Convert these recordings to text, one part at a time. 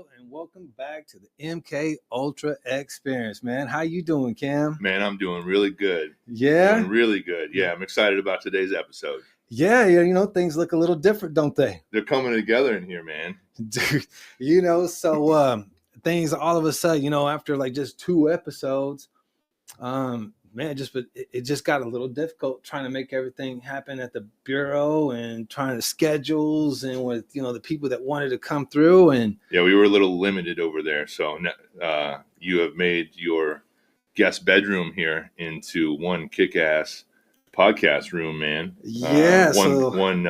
Hello and welcome back to the MK Ultra Experience, man. How you doing, Cam? Man, I'm doing really good. Yeah? Doing really good. Yeah, I'm excited about today's episode. Yeah, things look a little different, don't they? They're coming together in here, man. Dude, things all of a sudden, after like just 2 episodes, it just got a little difficult trying to make everything happen at the bureau and trying to schedules and with the people that wanted to come through. And yeah, we were a little limited over there, so you have made your guest bedroom here into one kick-ass podcast room, man. Yeah, one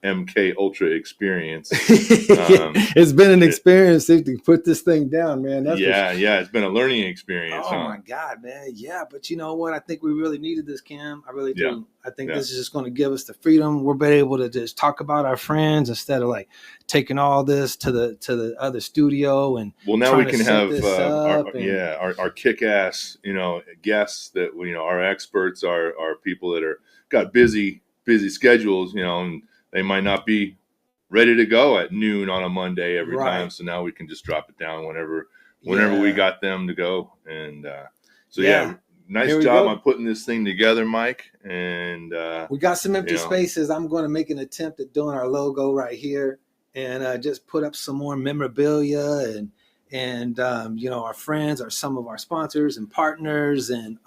MK Ultra experience. It's been an experience to put this thing down, man. It's been a learning experience. Oh my God, man. Yeah, but you know what? I think we really needed this, Cam. I really do. Yeah. I think this is just going to give us the freedom. We're being able to just talk about our friends instead of like taking all this to the other studio. And now we can have our kick-ass guests that our experts are people that got busy schedules, and they might not be ready to go at noon on a Monday every time. So now we can just drop it down whenever we got them to go. And nice job on putting this thing together, Mike. And we got some empty spaces. I'm going to make an attempt at doing our logo right here and just put up some more memorabilia and our friends are some of our sponsors and partners. And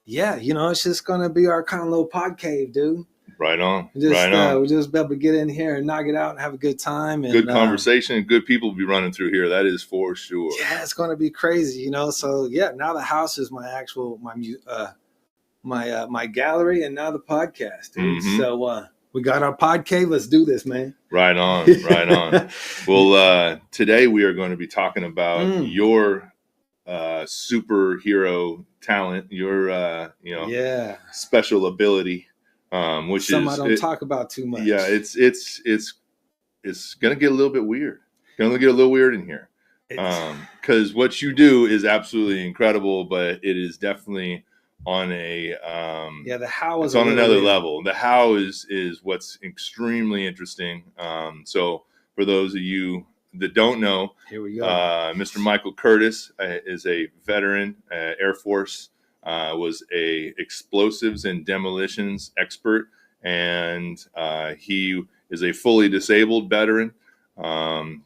it's just going to be our kind of little pod cave, dude. Right on. We'll just be able to get in here and knock it out and have a good time. And, good conversation. Good people will be running through here. That is for sure. Yeah, it's going to be crazy, So now the house is my my gallery, and now the podcast, dude. Mm-hmm. So we got our pod cave. Let's do this, man. Right on. Well, today we are going to be talking about your superhero talent, your special ability. Which I don't talk about too much. Yeah, it's gonna get a little bit weird. Gonna get a little weird in here, because what you do is absolutely incredible, but it is definitely on a the how is on another level. The how is what's extremely interesting. So for those of you that don't know, here we go. Mr. Michael Curtis is a veteran, Air Force. Was a explosives and demolitions expert, and he is a fully disabled veteran.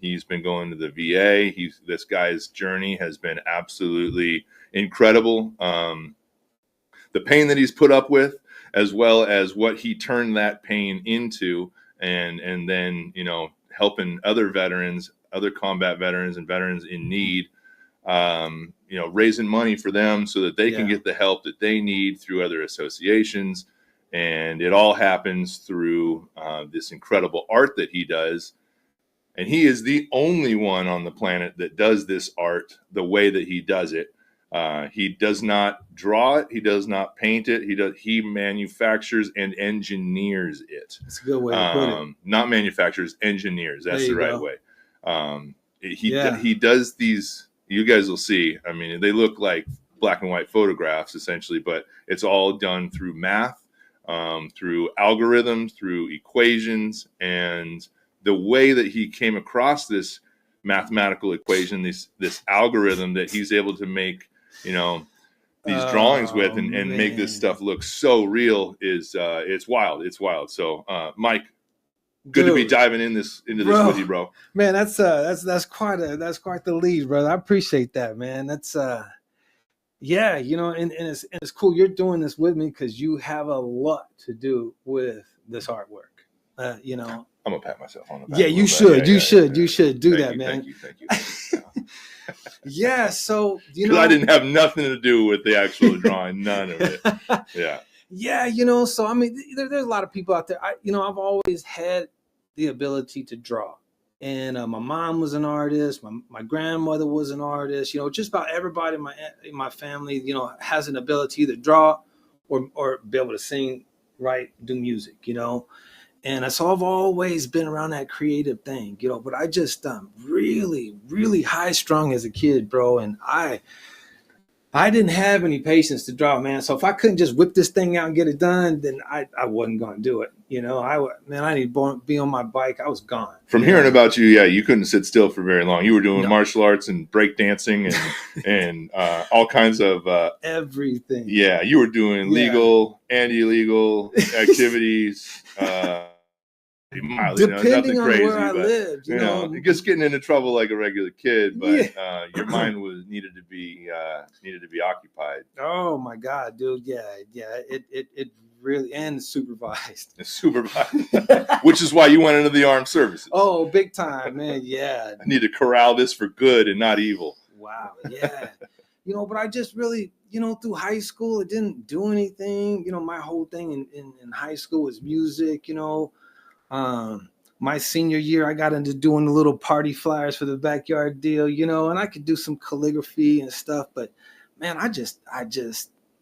He's been going to the VA. This guy's journey has been absolutely incredible. The pain that he's put up with, as well as what he turned that pain into, and then helping other veterans, other combat veterans, and veterans in need. Raising money for them so that they can get the help that they need through other associations. And it all happens through this incredible art that he does. And he is the only one on the planet that does this art the way that he does it. He does not draw it. He does not paint it. He manufactures and engineers it. That's a good way to put it. Not manufactures, engineers. That's the right way. He does these. You guys will see. I mean, they look like black and white photographs essentially, but it's all done through math, through algorithms, through equations, and the way that he came across this mathematical equation, this algorithm that he's able to make, these drawings with and make this stuff look so real is it's wild. It's wild. So, Mike. Good to be diving into this with you, bro. Man, that's quite the lead, brother. I appreciate that, man. That's and it's cool you're doing this with me because you have a lot to do with this artwork. I'm gonna pat myself on the back. Yeah, you should. You should do that, man. Thank you. Yeah, so I didn't have nothing to do with the actual drawing, none of it. Yeah. Yeah, so I mean, there's a lot of people out there. I've always had the ability to draw, and my mom was an artist. My grandmother was an artist. Just about everybody in my family, has an ability to draw or be able to sing, write, do music. And so I've always been around that creative thing, But I just really, really high strung as a kid, bro, and I didn't have any patience to draw, man. So if I couldn't just whip this thing out and get it done, then I wasn't going to do it. You know, I need to be on my bike. I was gone. From hearing about you, yeah, you couldn't sit still for very long. You were doing No. martial arts and break dancing and all kinds of everything. Yeah, you were doing legal and illegal activities. Depending on crazy, where I lived, you know, just getting into trouble like a regular kid, but your mind needed to be occupied. Oh my God, dude! Yeah, it really, and supervised. It's supervised, which is why you went into the armed services. Oh, big time, man! Yeah, I need to corral this for good and not evil. Wow, yeah. You know, but I just really, you know, through high school, it didn't do anything. You know, my whole thing in high school was music. You know. My senior year, I got into doing the little party flyers for the backyard deal, you know, and I could do some calligraphy and stuff. But man,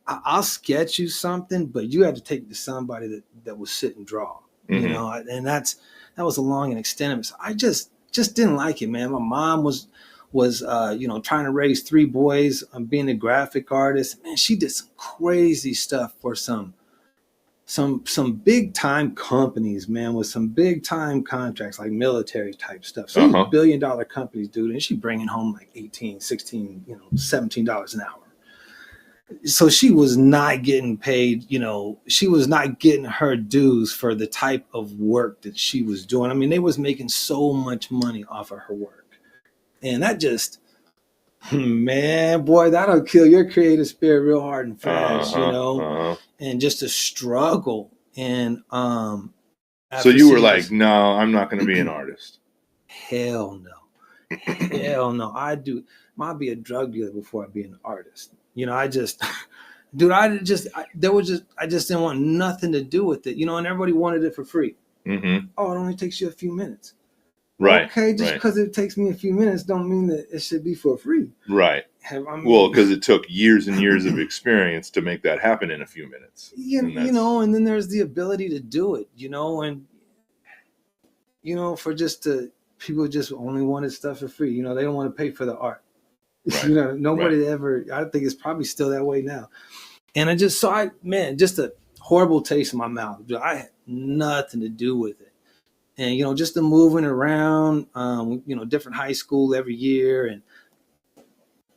I'll sketch you something, but you had to take it to somebody that will sit and draw, you know, and that was a long and extended. So I just didn't like it, man. My mom was you know, trying to raise 3 boys. Being a graphic artist, man, she did some crazy stuff for some big time companies, man, with some big time contracts, like military type stuff. So $1 billion companies, dude, and she bringing home like 18, 16, you know, $17 an hour. So she was not getting paid, you know, she was not getting her dues for the type of work that she was doing. I mean, they was making so much money off of her work. And that just, man, boy, that'll kill your creative spirit real hard and fast, you know, and just a struggle. And so you were like, no, I'm not going to be an artist. Hell no. Hell no. I'd be a drug dealer before I'd be an artist. You know, I just didn't want nothing to do with it, you know, and everybody wanted it for free. Mm-hmm. Oh, it only takes you a few minutes. Right. Okay, just because it takes me a few minutes don't mean that it should be for free. Right. Well, because it took years and years of experience to make that happen in a few minutes. You know, and then there's the ability to do it, you know, and, you know, people just only wanted stuff for free. You know, they don't want to pay for the art. Right. You know, nobody ever, I think it's probably still that way now. And I just saw it, man, just a horrible taste in my mouth. I had nothing to do with it. And, you know, just the moving around, you know, different high school every year, and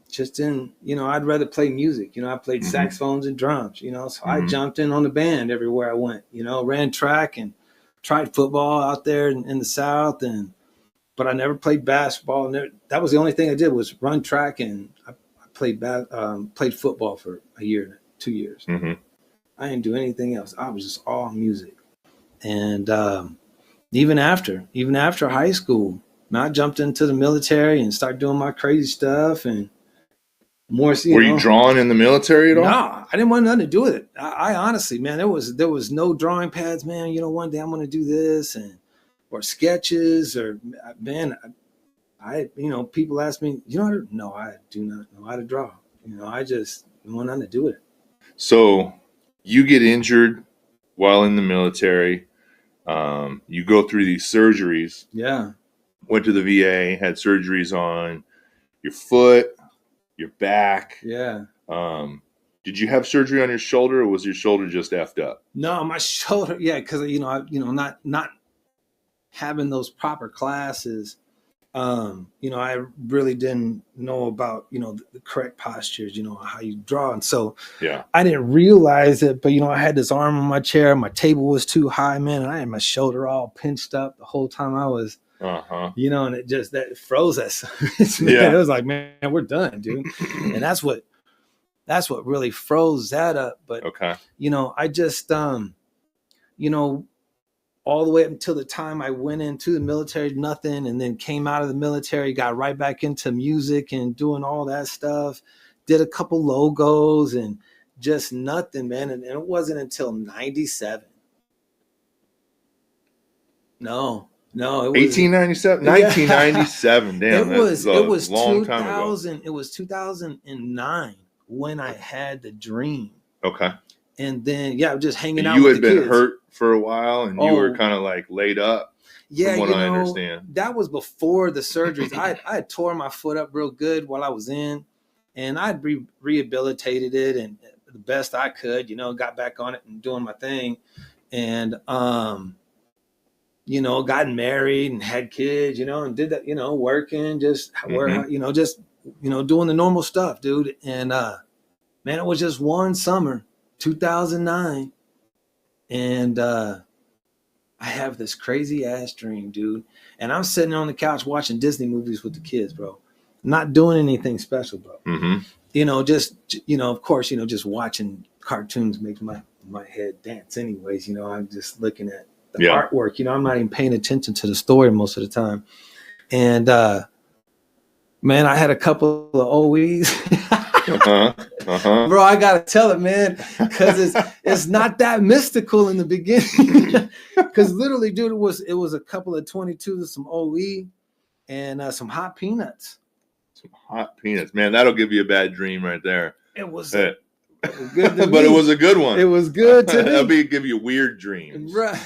just didn't, you know, I'd rather play music. You know, I played saxophones and drums, you know, so I jumped in on the band everywhere I went, you know, ran track and tried football out there in the South, but I never played basketball. That was the only thing I did was run track, and I played football for a year, 2 years. Mm-hmm. I didn't do anything else. I was just all music. And even after high school, I jumped into the military and started doing my crazy stuff. And more. Were you drawing in the military at all? No, I didn't want nothing to do with it. I honestly, man, there was no drawing pads, man. You know, one day I'm going to do this, or sketches, or man, I you know, people ask me, you know how to? No, I do not know how to draw. You know, I just don't want nothing to do with it. So you get injured while in the military. You go through these surgeries. Yeah. Went to the VA, had surgeries on your foot, your back. Yeah. Did you have surgery on your shoulder, or was your shoulder just effed up? No, my shoulder. Yeah, because not having those proper classes. You know, I really didn't know about, you know, the correct postures, you know, how you draw. And so I didn't realize it, but, you know, I had this arm on my chair. My table was too high, man. And I had my shoulder all pinched up the whole time I was, you know, and that froze us. It was like, man, we're done, dude. And that's what really froze that up. But, you know, I just, you know, all the way up until the time I went into the military, nothing. And then came out of the military, got right back into music and doing all that stuff. Did a couple logos and just nothing, man. And it wasn't until 97. No, it was 1897, 1997. Damn, it was a long time ago. It was 2009 when I had the dream. Okay. And then, just hanging out with the kids. You had been kids. hurt for a while, and you were kind of like laid up. Yeah, from what I understand. That was before the surgeries. I tore my foot up real good while I was in. and I'd rehabilitated it and the best I could, got back on it and doing my thing. And, got married and had kids, and did that, working, just where, just, doing the normal stuff, dude. And, man, it was just one summer, 2009. And, I have this crazy ass dream, dude. And I'm sitting on the couch watching Disney movies with the kids, bro. Not doing anything special, bro. Just, of course, just watching cartoons makes my head dance anyways. I'm just looking at the artwork. I'm not even paying attention to the story most of the time. And, man, I had a couple of OEs. Bro, I gotta tell it, man, because it's not that mystical in the beginning. Because literally, dude, it was a couple of 22s, some OE, and some hot peanuts. Some hot peanuts, man. That'll give you a bad dream right there. It was good, but it was a good one. It was good to me. That'll give you weird dreams, right?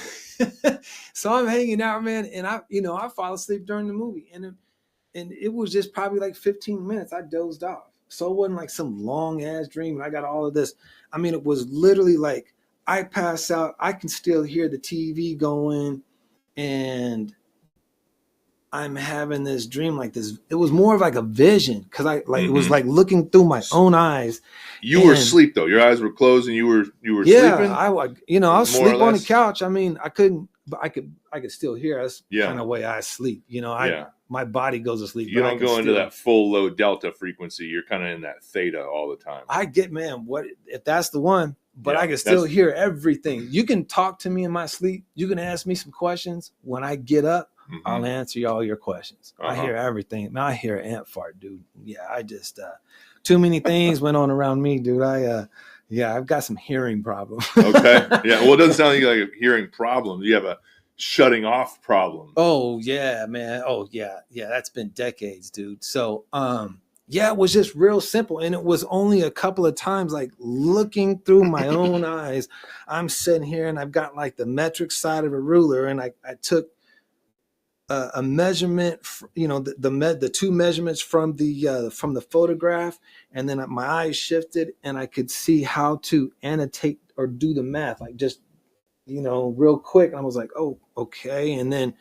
So I'm hanging out, man, and I fall asleep during the movie, and it was just probably like 15 minutes. I dozed off. So it wasn't like some long ass dream. And I got all of this. I mean, it was literally like I pass out. I can still hear the TV going, and I'm having this dream like this. It was more of like a vision because it was like looking through my own eyes. You were asleep though. Your eyes were closed, and you were sleeping. Yeah, I was sleep on the couch. I mean, I couldn't, but I could still hear. That's kind of way I sleep. My body goes to sleep. You don't go into that full low delta frequency. You're kind of in that theta all the time. I get, man, what if that's the one, but I can still hear everything. You can talk to me in my sleep. You can ask me some questions. When I get up, I'll answer all your questions. I hear everything. Man, I hear an ant fart, dude. Yeah, I just, too many things went on around me, dude. I've got some hearing problems. Okay. Yeah. Well, it doesn't sound like a hearing problem. You have a shutting off problem. Oh yeah, man. Oh yeah. That's been decades, dude. So it was just real simple, and it was only a couple of times, like looking through my own eyes. I'm sitting here, and I've got like the metric side of a ruler, and I took a measurement, the two measurements from the photograph, and then my eyes shifted, and I could see how to annotate or do the math, like just real quick. And I was like, oh, okay. And then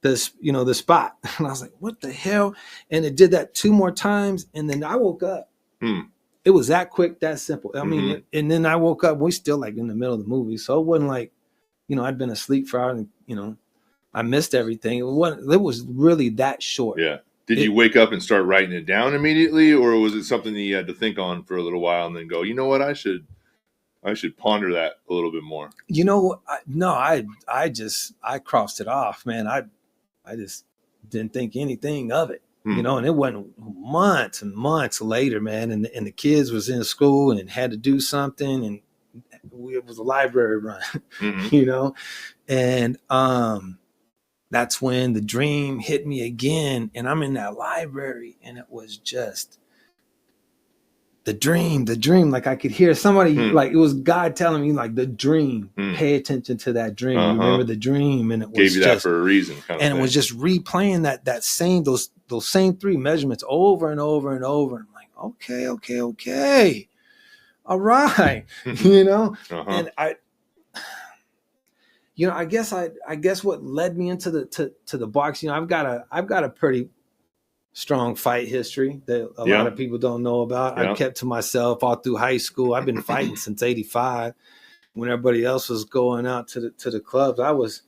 this, the spot. And I was like, what the hell? And it did that two more times. And then I woke up. It was that quick, that simple. I mean, and then I woke up, we still like in the middle of the movie. So it wasn't like, I'd been asleep for hours and, I missed everything. It was really that short. Yeah. Did you wake up and start writing it down immediately? Or was it something that you had to think on for a little while and then go, you know what, I should ponder that a little bit more? I crossed it off, man. I just didn't think anything of it, and it wasn't months and months later, man. And the kids was in school and had to do something, and it was a library run, and that's when the dream hit me again. And I'm in that library, and it was just the dream, like I could hear somebody, like it was God telling me, like, the dream, pay attention to that dream. Remember the dream. And it was gave you that for a reason. It was just replaying that same, those same three measurements over and over and over. And I'm like, okay. All right. And I guess what led me into the box, I've got a pretty strong fight history that a lot of people don't know about. I kept to myself all through high school. I've been fighting since '85. When everybody else was going out to the clubs, I was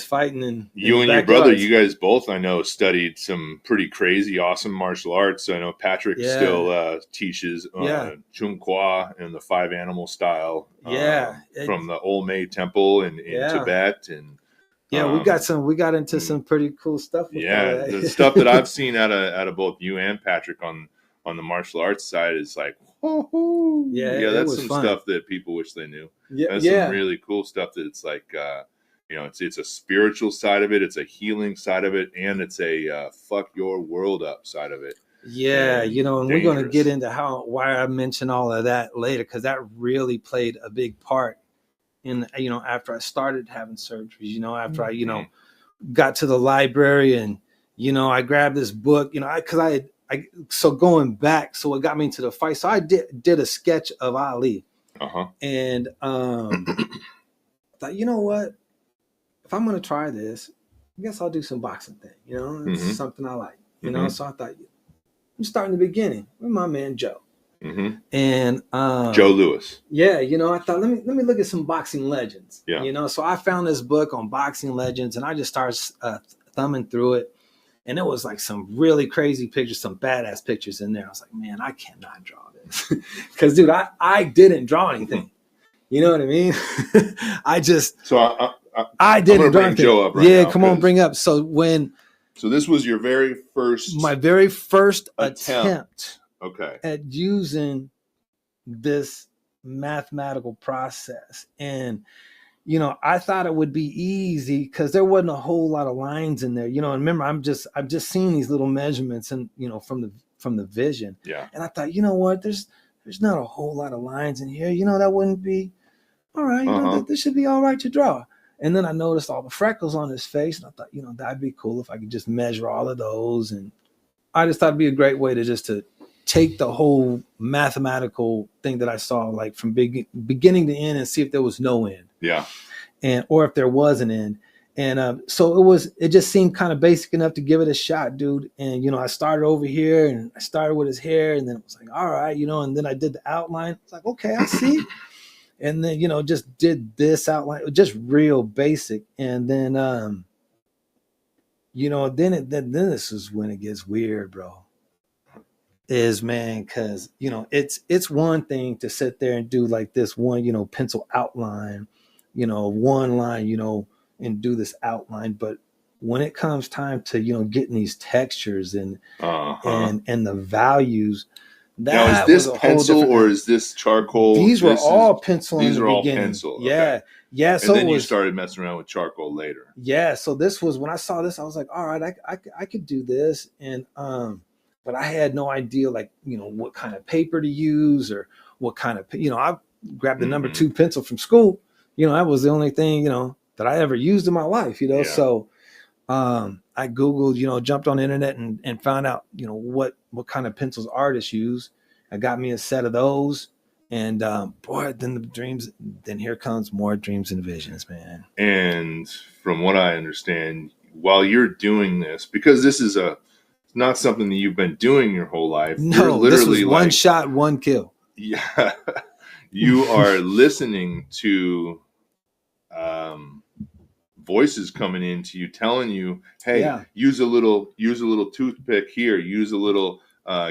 fighting in you and your brother. You guys both, I know, studied some pretty crazy, awesome martial arts. I know Patrick still teaches Chung Kwa and the 5 animal style. From the Olmei Temple in Tibet. And we got into some pretty cool stuff with that. The stuff that I've seen out of both you and Patrick on the martial arts side is like, that's some fun stuff that people wish they knew. That's some really cool stuff that it's like, it's a spiritual side of it, it's a healing side of it, and it's a fuck your world up side of it. And we're going to get into why I mention all of that later, because that really played a big part in, after I started having surgeries, after I, got to the library and, I grabbed this book, because so going back, so what got me into the fight? So I did a sketch of Ali, Uh-huh. and I thought, you know what? If I'm gonna try this, I guess I'll do some boxing thing. You know, it's Mm-hmm. something I like. You know, Mm-hmm. so I thought I'm starting the beginning with my man Joe, Mm-hmm. and Joe Lewis. yeah, you know, I thought let me look at some boxing legends. Yeah. You know, so I found this book on boxing legends, and I just started thumbing through it, and it was like some really crazy pictures, some badass pictures in there. I was like, man, I cannot draw this, because dude, I didn't draw anything. You know what I mean? I just So I I'm going didn't to draw bring anything. Joe up right Yeah, now come on, because bring up. So this was your very my first very first attempt. attempt Okay. at using this mathematical process, and you know, I thought it would be easy because there wasn't a whole lot of lines in there. You know, and remember, I've just seen these little measurements, and you know, from the vision, Yeah. and I thought, you know what, there's not a whole lot of lines in here. You know, that wouldn't be all right. You know, Uh-huh. this should be all right to draw. And then I noticed all the freckles on his face, and I thought, you know, that'd be cool if I could just measure all of those. And I just thought it'd be a great way to take the whole mathematical thing that I saw, like from beginning to end, and see if there was no end. Yeah. And or if there was an end. And so it just seemed kind of basic enough to give it a shot, dude. And you know, I started over here, and I started with his hair, and then it was like, all right, you know, and then I did the outline. It's like, okay, I see. And then, you know, just did this outline, just real basic. And then you know, then this is when it gets weird, bro. Is, man, because you know, it's one thing to sit there and do like this one, you know, pencil outline, you know, one line, you know, and do this outline. But when it comes time to, you know, getting these textures and Uh-huh. and the values, Now, is that was this a whole pencil different or thing. is this charcoal? These were all pencil in These the are all beginning. pencil. Okay. Yeah. Yeah. And So it then you was, started messing around with charcoal later. yeah. So this was when I saw this, I was like, all right, I could do this. And, but I had no idea, like, you know, what kind of paper to use or what kind of, you know, I grabbed the number Mm-hmm. 2 pencil from school. You know, that was the only thing, you know, that I ever used in my life, you know? Yeah. So, I Googled, you know, jumped on the internet and found out, you know, what kind of pencils artists use. I got me a set of those. And boy, then here comes more dreams and visions, man. And from what I understand, while you're doing this, because this is not something that you've been doing your whole life, you're No, this was literally one like, shot, one kill. yeah, you are listening to um, voices coming into you telling you, hey, Yeah, use a little toothpick here, use a little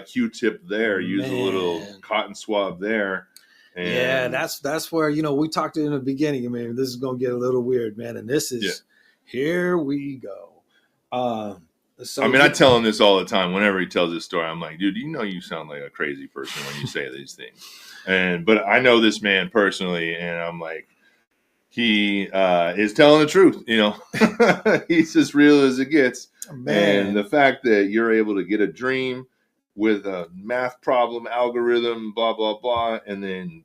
Q-tip there, use a little man. cotton swab there, Yeah, and that's where, you know, we talked in the beginning. I mean, this is gonna get a little weird, man. And this yeah. is here we go. So I mean, I tell him this all the time. Whenever he tells this story, I'm like, dude, you know, you sound like a crazy person when you say these things. But I know this man personally, and I'm like, he is telling the truth. You know, he's as real as it gets. And the man, fact that you're able to get a dream with a math problem, algorithm, blah blah blah, and then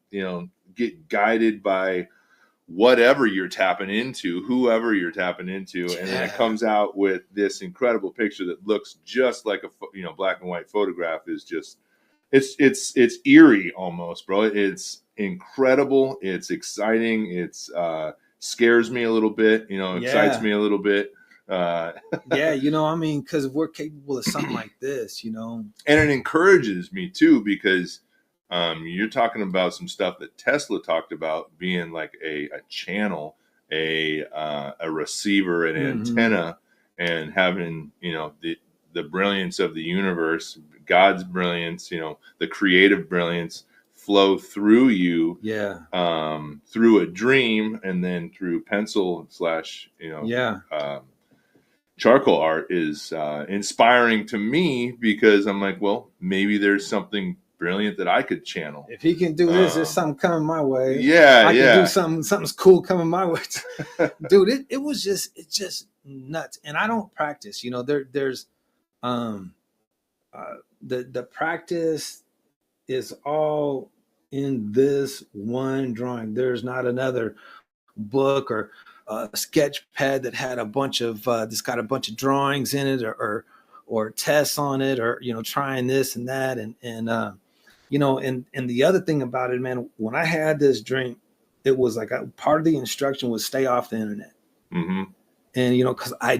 get guided by whatever you're tapping into, whoever you're tapping into, and then it yeah, comes out with this incredible picture that looks just like a black and white photograph. Is just it's eerie almost, bro. It's incredible. It's exciting. It's scares me a little bit. Excites yeah. me a little bit. Uh, Yeah, you know, I mean, because if we're capable of something like this, you know. and it encourages me too because you're talking about some stuff that Tesla talked about being like a channel, a receiver, an Mm-hmm. antenna, and having the brilliance of the universe, God's brilliance, the creative brilliance flow through you, Yeah, through a dream, and then through pencil slash yeah. charcoal art is inspiring to me because I'm like, well, maybe there's something brilliant that I could channel. If he can do this, there's something coming my way. Yeah, I can do yeah. something's cool coming my way. Dude, it's just nuts. And I don't practice, you know, there's um the practice is all in this one drawing. There's not another book or a sketch pad that had a bunch of that's got a bunch of drawings in it, or tests on it, or trying this and that, and and the other thing about it, man, when I had this drink, it was like part of the instruction was stay off the internet. Mm-hmm. And because I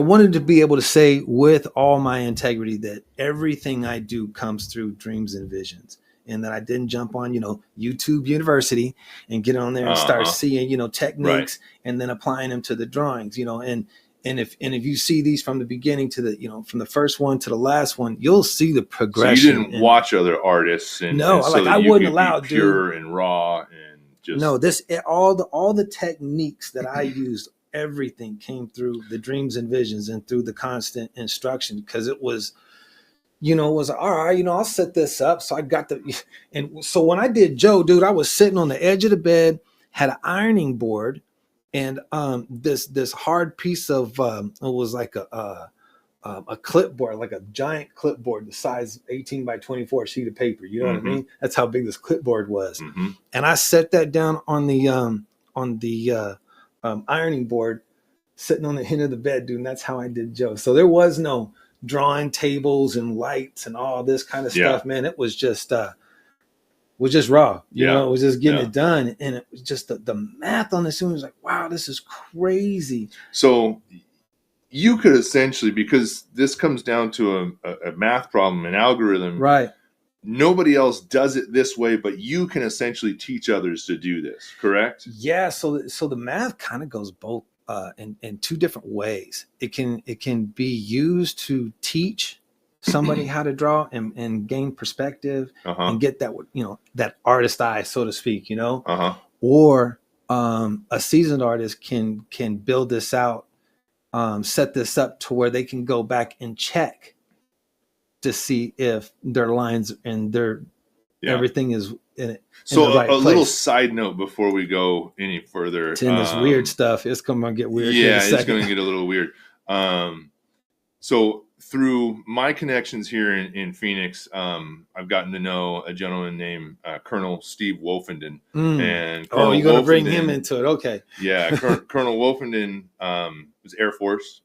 wanted to be able to say with all my integrity that everything I do comes through dreams and visions, and that I didn't jump on, YouTube University and get on there and start seeing, techniques, right, and then applying them to the drawings, and if you see these from the beginning to the, from the first one to the last one, you'll see the progression. So you didn't watch other artists, and no, and so like that I you wouldn't could allow, be pure dude, and raw and just no. All the techniques that I used, everything came through the dreams and visions and through the constant instruction, because it was, it was all right, I'll set this up. So I got and so when I did Joe, dude, I was sitting on the edge of the bed, had an ironing board, and this hard piece of it was like a clipboard, like a giant clipboard, the size 18 by 24 sheet of paper. You know what I mean? That's how big this clipboard was. And I set that down on the ironing board, sitting on the end of the bed, dude. And that's how I did Joe. So there was no drawing tables and lights and all this kind of stuff, man. It was just raw. It was just getting it done. And it was just the math on this. It was like, wow, this is crazy. So you could essentially, because this comes down to a math problem, an algorithm, right? Nobody else does it this way, but you can essentially teach others to do this, correct? Yeah. So the math kind of goes both in two different ways. It can be used to teach somebody how to draw and gain perspective and get that that artist eye, so to speak. Or a seasoned artist can build this out, set this up to where they can go back and check to see if their lines and their everything is in it. So the right place. Little side note before we go any further. In this weird stuff, it's going to get weird. Yeah, it's going to get a little weird. So through my connections here in Phoenix, I've gotten to know a gentleman named Colonel Steve Wolfenden. And Colonel you're going to bring him into it. Okay. Yeah. Colonel Wolfenden was Air Force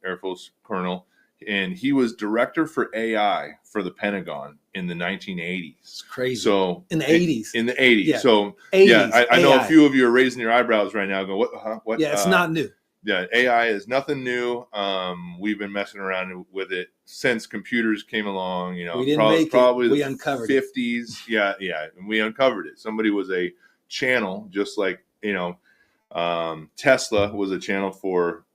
Colonel. And he was director for AI for the Pentagon in the 1980s. It's crazy. So in the 80s. In the 80s. Yeah. So 80s, I know a few of you are raising your eyebrows right now, going, "What? Yeah, it's not new. Yeah, AI is nothing new. We've been messing around with it since computers came along. We didn't probably we the uncovered 50s. It. Yeah, and we uncovered it. Somebody was a channel, just like Tesla was a channel for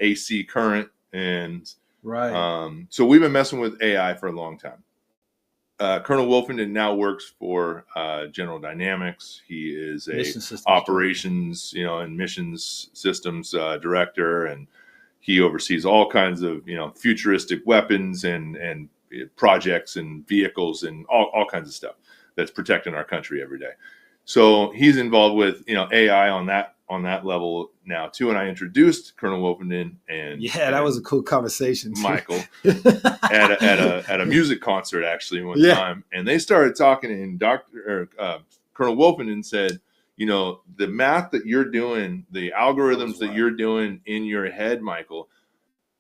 AC current and. Right. So we've been messing with AI for a long time. Colonel Wolfenden now works for General Dynamics. He is a operations, and missions systems director, and he oversees all kinds of futuristic weapons and projects and vehicles and all kinds of stuff that's protecting our country every day. So he's involved with AI on that level now too. And I introduced Colonel Wolfenden and that was a cool conversation too. Michael at a music concert actually one time, and they started talking, and Colonel Wolfenden said, the math that you're doing, the algorithms that you're doing in your head, Michael,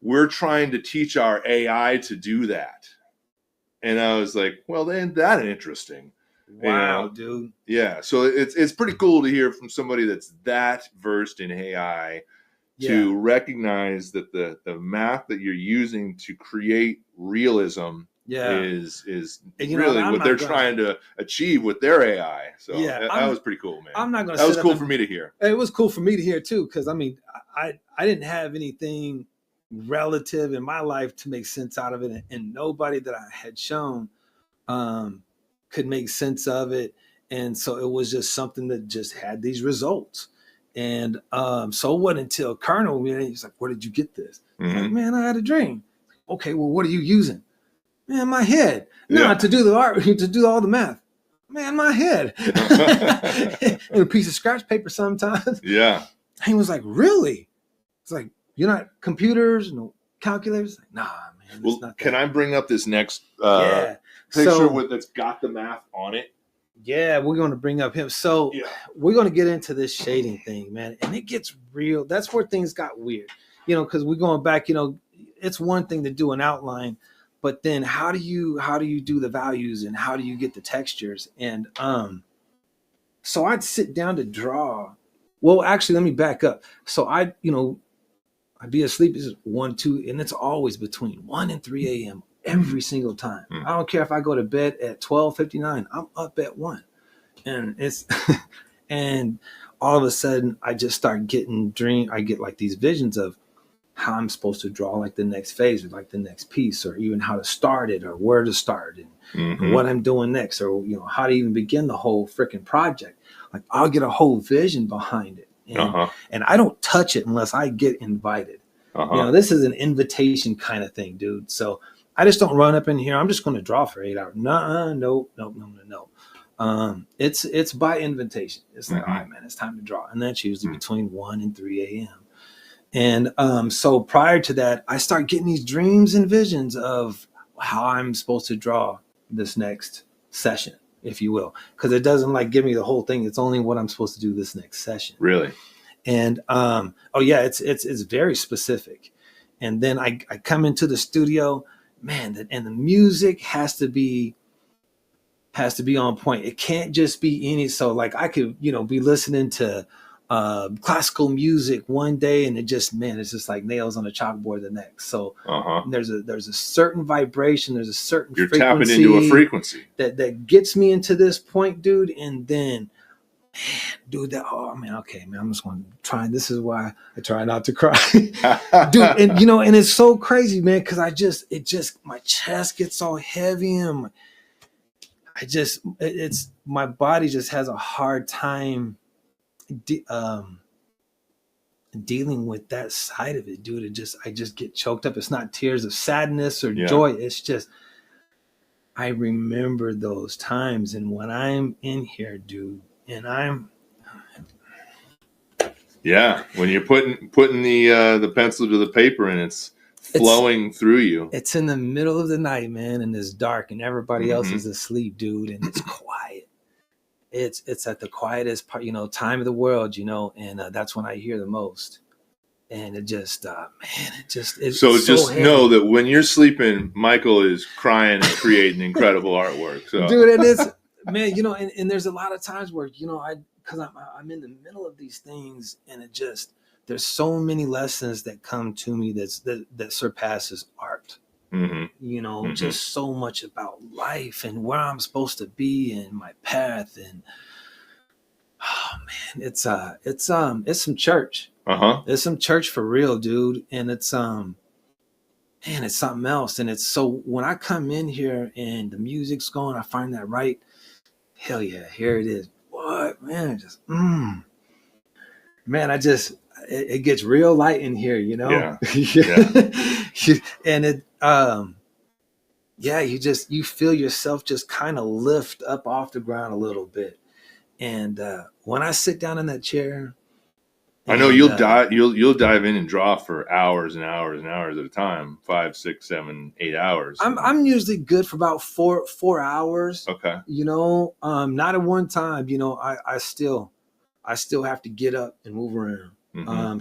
we're trying to teach our AI to do that. And I was like, well, then that's interesting. Wow, dude. Yeah. So it's pretty cool to hear from somebody that's that versed in AI to recognize that the math that you're using to create realism is really what they're trying to achieve with their AI. So that was pretty cool, man. I'm not going to. That was cool for me to hear. It was cool for me to hear too, because I didn't have anything relative in my life to make sense out of it, and nobody that I had shown could make sense of it. And so it was just something that just had these results. And so it wasn't until Colonel, he's like, where did you get this? Like, man, I had a dream. Okay, well, what are you using? Man, my head. No, to do the art, to do all the math. Man, my head. And a piece of scratch paper sometimes. Yeah. And he was like, really? It's like, you're not computers, no calculators? Like, nah, man. Well, not can I bring up this next picture that's got the math on it? Yeah, we're going to bring up him. So Yeah. we're going to get into this shading thing, man. And it gets real. That's where things got weird, because we're going back, it's one thing to do an outline, but then how do you do the values and how do you get the textures? And so I'd sit down to draw. Well, actually, let me back up. So I'd be asleep. It's 1, 2, and it's always between 1 and 3 a.m. every single time. I don't care if I go to bed at 12:59. I'm up at 1, and it's and all of a sudden I just start getting I get like these visions of how I'm supposed to draw like the next phase or like the next piece or even how to start it or where to start and what I'm doing next or how to even begin the whole freaking project. Like I'll get a whole vision behind it. And I don't touch it unless I get invited. This is an invitation kind of thing, dude. So I just don't run up in here. I'm just going to draw for 8 hours. No. It's by invitation. It's like, all right, man, it's time to draw. And that's usually between 1 and 3 a.m. And so prior to that, I start getting these dreams and visions of how I'm supposed to draw this next session, if you will, because it doesn't like give me the whole thing. It's only what I'm supposed to do this next session. Really? And oh yeah, it's very specific. And then I come into the studio, man, and the music has to be on point. It can't just be any. So like I could be listening to classical music one day and it's just like nails on a chalkboard the next. So there's a certain vibration, there's a certain you're frequency tapping into a frequency that gets me into this point, dude. And then dude, okay, man, I'm just going to try. This is why I try not to cry, dude. And and it's so crazy, man, because my chest gets all heavy and it's my body just has a hard time dealing with that side of it, dude. I just get choked up. It's not tears of sadness or joy. It's just I remember those times, and when I'm in here, dude, and when you're putting the pencil to the paper and it's flowing through you. It's in the middle of the night, man, and it's dark and everybody else is asleep, dude, and it's quiet. It's at the quietest part, time of the world, and that's when I hear the most. And it just, man, it's so just heavy. Know that when you're sleeping, Michael is crying and creating incredible artwork. So. Dude, and it's, man, and there's a lot of times where, because I'm in the middle of these things and there's so many lessons that come to me that surpasses art. Just so much about life and where I'm supposed to be and my path. And oh man, it's some church. It's some church for real, dude. And it's man, it's something else. And it's so when I come in here and the music's going, I find that right. Hell yeah, here it is. What, man? Just man, it gets real light in here, Yeah. And it you feel yourself just kind of lift up off the ground a little bit. And when I sit down in that chair, I know you'll dive in and draw for hours and hours and hours at a time, 5, 6, 7, 8 hours. I'm usually good for about 4 hours. Okay. Not at one time. I still have to get up and move around.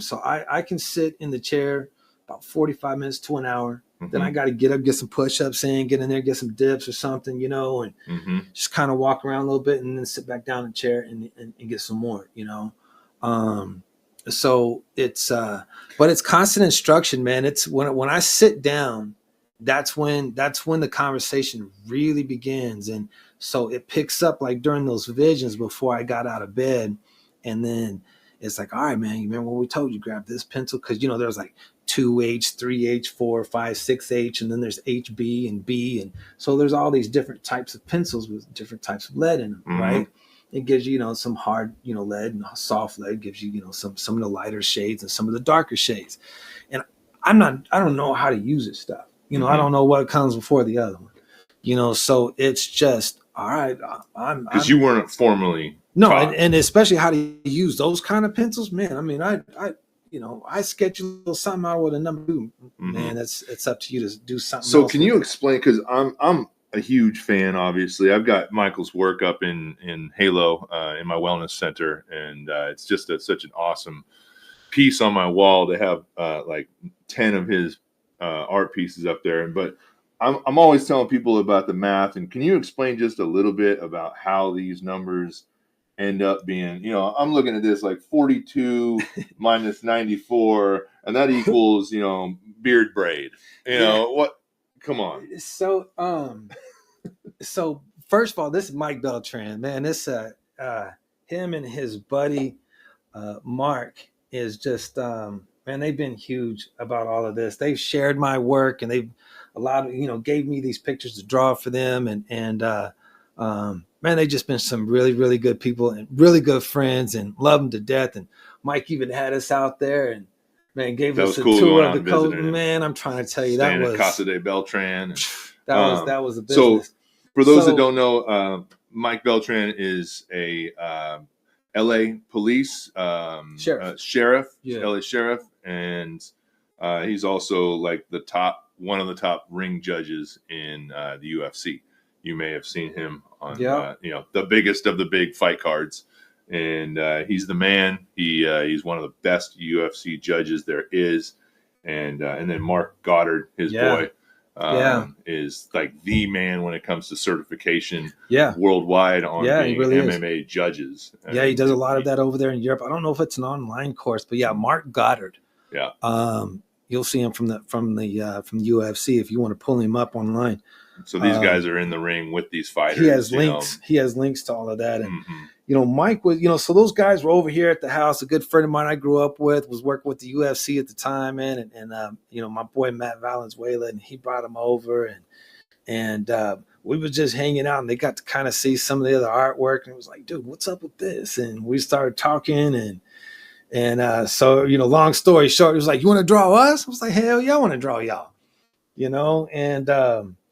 So I can sit in the chair about 45 minutes to an hour. Then I got to get up, get some push-ups in, get in there, get some dips or something, and just kind of walk around a little bit and then sit back down in the chair and get some more, So it's, but it's constant instruction, man. It's when I sit down, that's when the conversation really begins. And so it picks up like during those visions before I got out of bed. And then it's like, all right, man, you remember what we told you, grab this pencil. Cause there's like 2H, 3H, 4, 5, 6H, and then there's HB and B. And so there's all these different types of pencils with different types of lead in them, right? It gives you, some hard, lead, and soft lead gives you, some of the lighter shades and some of the darker shades. And I don't know how to use this stuff. I don't know what comes before the other one, so it's just, all right, because you weren't formally taught. And especially how to use those kind of pencils, man. I mean, I sketch a little something out with a number 2, man. It's up to you to do something. So can you explain? Because I'm a huge fan. Obviously, I've got Michael's work up in Halo in my wellness center, and it's just such an awesome piece on my wall to have like 10 of his art pieces up there. But I'm always telling people about the math. And can you explain just a little bit about how these numbers end up being? You know, I'm looking at this like 42 minus 94, and that equals, you know, beard braid. You know what? Come on. So first of all, this is Mike Beltran, man. This him and his buddy Mark is just man, they've been huge about all of this. They've shared my work, and they've gave me these pictures to draw for them, and man, they've just been some really, really good people and really good friends, and love them to death. And Mike even had us out there, and man, gave us a tour of the coast. Man, I'm trying to tell you, that was Casa de Beltran. And, that was a business. So for those that don't know, Mike Beltran is a LA police sheriff, LA sheriff, and he's also like one of the top ring judges in the UFC. You may have seen him on the biggest of the big fight cards, and he's the man. He's one of the best UFC judges there is, and then Mark Goddard, his boy, is like the man when it comes to certification worldwide on being really MMA judges. Yeah, he does a lot of that over there in Europe. I don't know if it's an online course, but Mark Goddard. Yeah. You'll see him from the UFC if you want to pull him up online. So these guys are in the ring with these fighters. He has links. He has links to all of that. And Mike was, so those guys were over here at the house. A good friend of mine I grew up with was working with the UFC at the time, man. And my boy Matt Valenzuela, and he brought him over, and we were just hanging out, and they got to kind of see some of the other artwork, and it was like, dude, what's up with this? And we started talking, and so long story short, it was like, you want to draw us? I was like, hell yeah, I want to draw y'all, and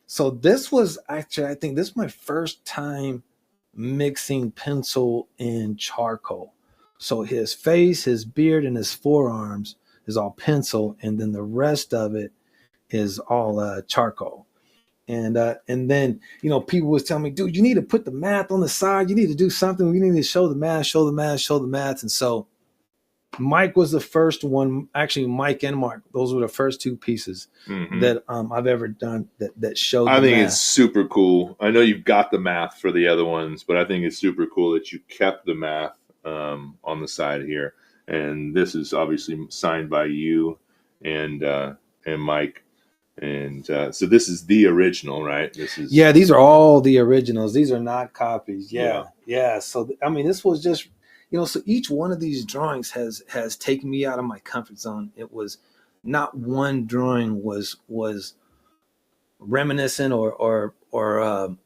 so this was actually, I think this is my first time mixing pencil and charcoal. So his face, his beard, and his forearms is all pencil, and then the rest of it is all charcoal. And then people was telling me, dude, you need to put the math on the side. You need to do something. We need to show the math. And so Mike was the first one. Actually, Mike and Mark, those were the first two pieces that I've ever done that showed. I think it's super cool. I know you've got the math for the other ones, but I think it's super cool that you kept the math on the side here. And this is obviously signed by you and Mike. And so this is the original, right? These are all the originals. These are not copies. Yeah. So I mean, this was just. So each one of these drawings has taken me out of my comfort zone. It was not one drawing was reminiscent or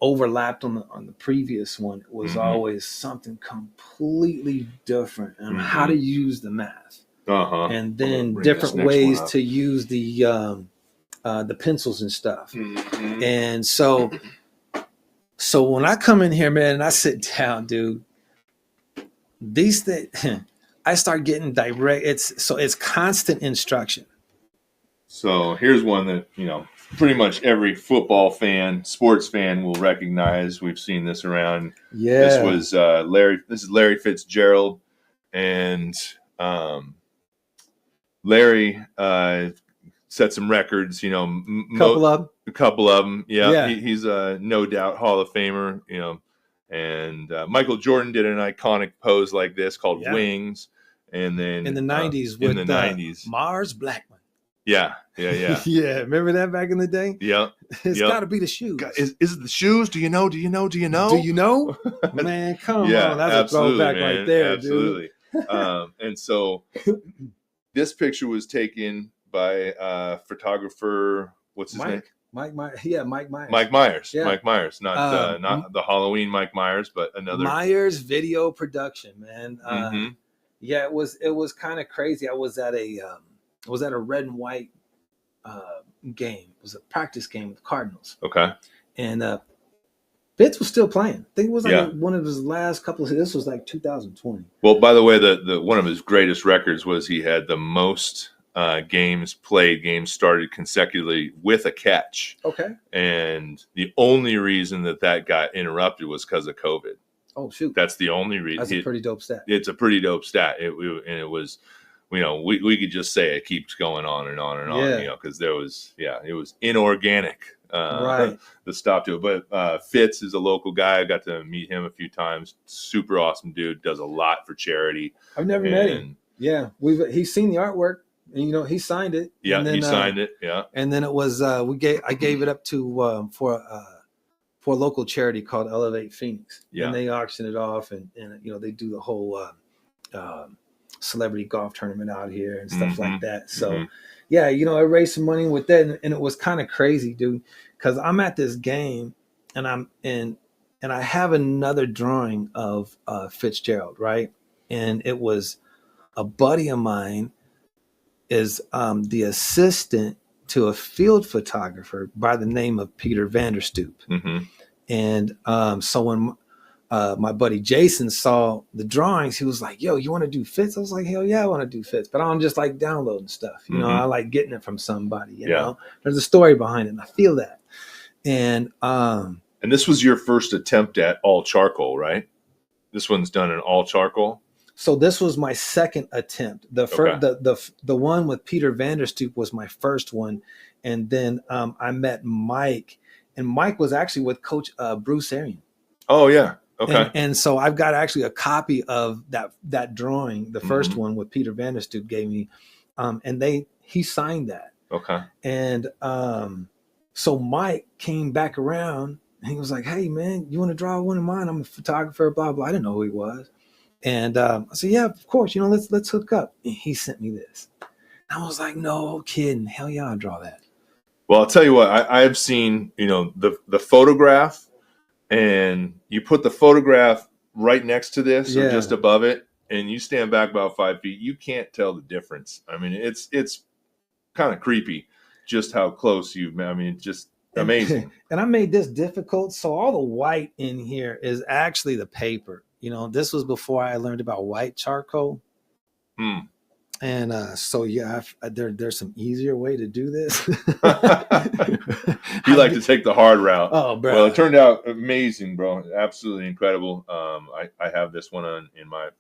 overlapped on the previous one. It was always something completely different on how to use the math, and then different ways to use the pencils and stuff. And so when I come in here, man, and I sit down, dude. These things, I start getting direct. It's constant instruction. So here's one that pretty much every football fan, sports fan will recognize. We've seen this around. Yeah. This was Larry. This is Larry Fitzgerald, and Larry set some records. A couple of them. Yeah. He's a no doubt Hall of Famer. And Michael Jordan did an iconic pose like this called Wings, and then in the 90s with Mars Blackman. Yeah. Yeah, remember that back in the day? Yeah, it's got to be the shoes. Is it the shoes? Do you know? Man, come on, that's a throwback right there, absolutely. Dude. And so this picture was taken by photographer. What's his name? Mike Myers. Yeah, Mike Myers. Mike Myers. Yeah. Mike Myers. Not the Halloween Mike Myers, but another Myers video production, man. Yeah, it was kind of crazy. I was at a red and white game. It was a practice game with the Cardinals. Okay. And Fitz was still playing. I think it was like one of his last couple of. This was like 2020. Well, by the way, the one of his greatest records was he had the most games started consecutively with a catch. Okay. And the only reason that got interrupted was because of COVID. Oh, shoot. That's the only reason. That's a pretty dope stat. It's a pretty dope stat. And it was, we could just say it keeps going on and on and on, because there was, it was inorganic, right. the stop to it. But Fitz is a local guy. I got to meet him a few times. Super awesome dude. Does a lot for charity. I've never met him. Yeah, he's seen the artwork, and he signed it. Yeah, and then, he signed it. Yeah, and then it was I gave it up to for a local charity called Elevate Phoenix. Yeah, and they auction it off, and they do the whole celebrity golf tournament out here and stuff like that. So, I raised some money with that, and it was kind of crazy, dude, because I'm at this game, and I have another drawing of Fitzgerald, right, and it was a buddy of mine is the assistant to a field photographer by the name of Peter Vanderstoop. And so when my buddy Jason saw the drawings, he was like, yo, you want to do Fitz? I was like, hell yeah, I want to do Fitz. But I don't just like downloading stuff. I like getting it from somebody. You know, there's a story behind it, and I feel that. And this was your first attempt at all charcoal, right? This one's done in all charcoal. So this was my second attempt. The first, the one with Peter Vanderstoop was my first one, and then I met Mike, and Mike was actually with Coach Bruce Arian. Oh yeah, okay. And so I've got actually a copy of that drawing, the first one with Peter Vanderstoop gave me, and he signed that. Okay. And so Mike came back around, and he was like, "Hey man, you want to draw one of mine? I'm a photographer, blah blah." I didn't know who he was. And I said, yeah, of course, let's hook up. And he sent me this. I was like, no kidding. Hell yeah, I'll draw that. Well, I'll tell you what, I have seen, the photograph, and you put the photograph right next to this or just above it, and you stand back about 5 feet, you can't tell the difference. I mean, it's kind of creepy just how close just amazing. And I made this difficult. So all the white in here is actually the paper. This was before I learned about white charcoal. And so, there's some easier way to do this. You like to take the hard route. Oh, bro. Well, it turned out amazing, bro. Absolutely incredible. I have this one in my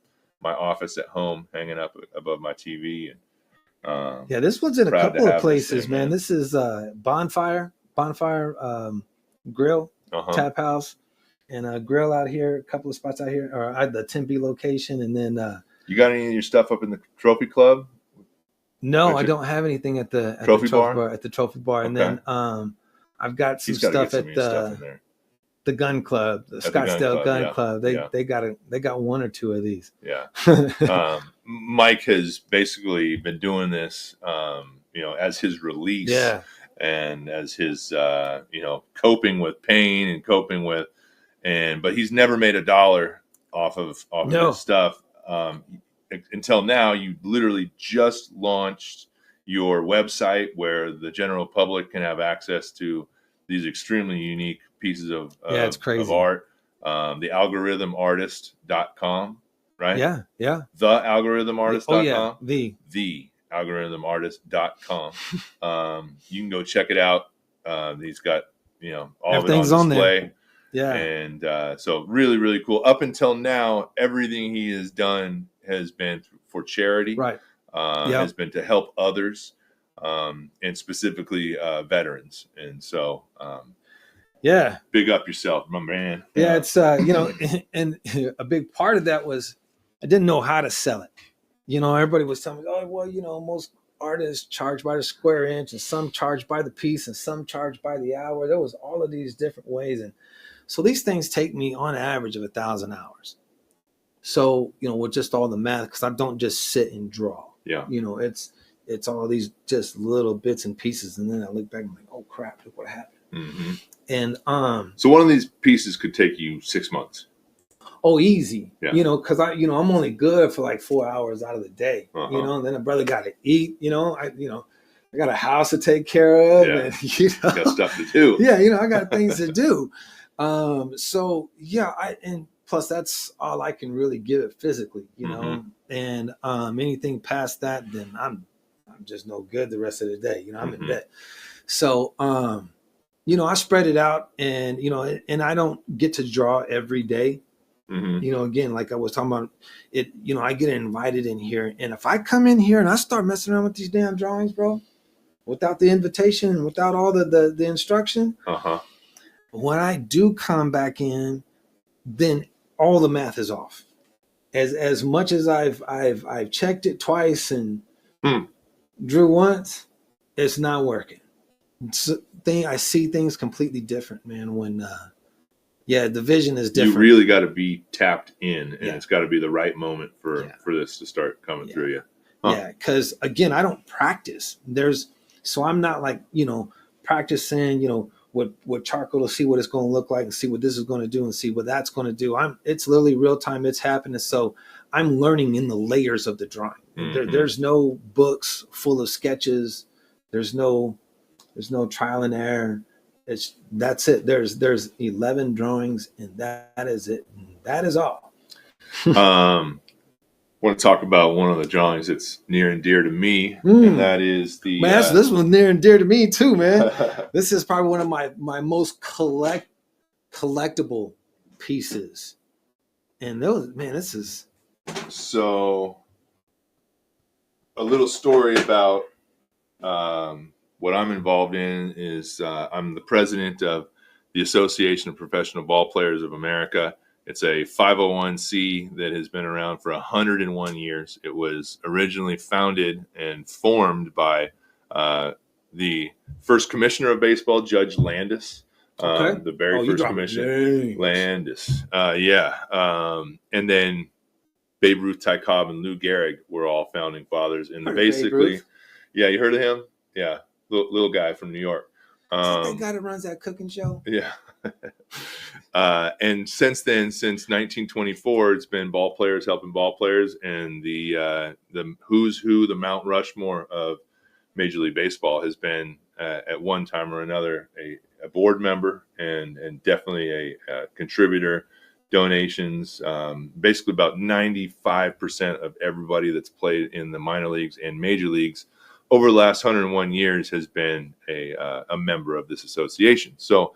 office at home, hanging up above my TV. And this one's in a couple of places, man. This is Bonfire Grill, Tap House. And a grill out here, a couple of spots out here, or at the Tempe location, and then you got any of your stuff up in the Trophy Club? No, I don't have anything at the Trophy Bar. At the Trophy Bar, okay. And then I've got some stuff at the Gun Club, the Scottsdale Gun Club. They got one or two of these. Yeah. Mike has basically been doing this, as his release, and as his coping with pain and coping with. But he's never made a dollar off of his stuff until now. You literally just launched your website where the general public can have access to these extremely unique pieces of it's crazy. Of art. The algorithmartist.com, right? Yeah. The algorithmartist.com. Oh yeah, the algorithmartist.com. You can go check it out. He's got all everything's of it on on display. there. Yeah. And so really, really cool. Up until now, everything he has done has been for charity. Right. Has been to help others, and specifically veterans. And so, big up yourself, my man. Yeah, it's and a big part of that was I didn't know how to sell it. Everybody was telling me, oh, well, most artists charge by the square inch, and some charge by the piece, and some charge by the hour. There was all of these different ways, and so these things take me on average of 1,000 hours. So, with just all the math, because I don't just sit and draw. Yeah. It's all these just little bits and pieces. And then I look back and I'm like, oh crap, look what happened. Mm-hmm. And so one of these pieces could take you 6 months. Oh, easy. Yeah. Because I'm only good for like 4 hours out of the day. And then a brother got to eat, I got a house to take care of. Yeah. And, you got stuff to do. Yeah, I got things to do. So and plus that's all I can really give it physically, and anything past that, then I'm just no good the rest of the day. I'm in Mhm. bed. So, I spread it out, and and I don't get to draw every day. Mhm. Again, like I was talking about it, I get invited in here, and if I come in here and I start messing around with these damn drawings, bro, without the invitation, without all the instruction, Uh-huh. when I do come back in, then all the math is off. As much as I've checked it twice and Hmm. drew once, it's not working. I see things completely different, man. When the vision is You different. really got to be tapped in, and Yeah, it's got to be the right moment yeah, for this to start coming yeah, through you. Huh. yeah. Because again, I don't practice. So I'm not like practicing. With charcoal to see what it's going to look like and see what this is going to do and see what that's going to do. It's literally real time. It's happening. So I'm learning in the layers of the drawing. Mhm. There's no books full of sketches. There's no trial and error. That's it. There's 11 drawings, and that is it. That is all. Um, want to talk about one of the drawings that's near and dear to me, and Mm. that is the Man, this one's near and dear to me too, man. uh, This is probably one of my most collectible pieces. And those, man, this is so a little story about what I'm involved in is I'm the president of the Association of Professional Ball Players of America. It's a 501c that has been around for 101 years. It was originally founded and formed by the first commissioner of baseball, Judge Landis, okay. the very Oh, you first dropping commission. names. Landis, yeah. And then Babe Ruth, Ty Cobb, and Lou Gehrig were all founding fathers. And Heard of Babe basically, Ruth? yeah, you heard of him? Yeah, little guy from New York. Is that guy that runs that cooking show? Yeah. And since then, since 1924, it's been ball players helping ball players, and the who's who, the Mount Rushmore of Major League Baseball has been at one time or another a board member and definitely a contributor. Donations, basically about 95% of everybody that's played in the minor leagues and major leagues over the last 101 years has been a member of this association. So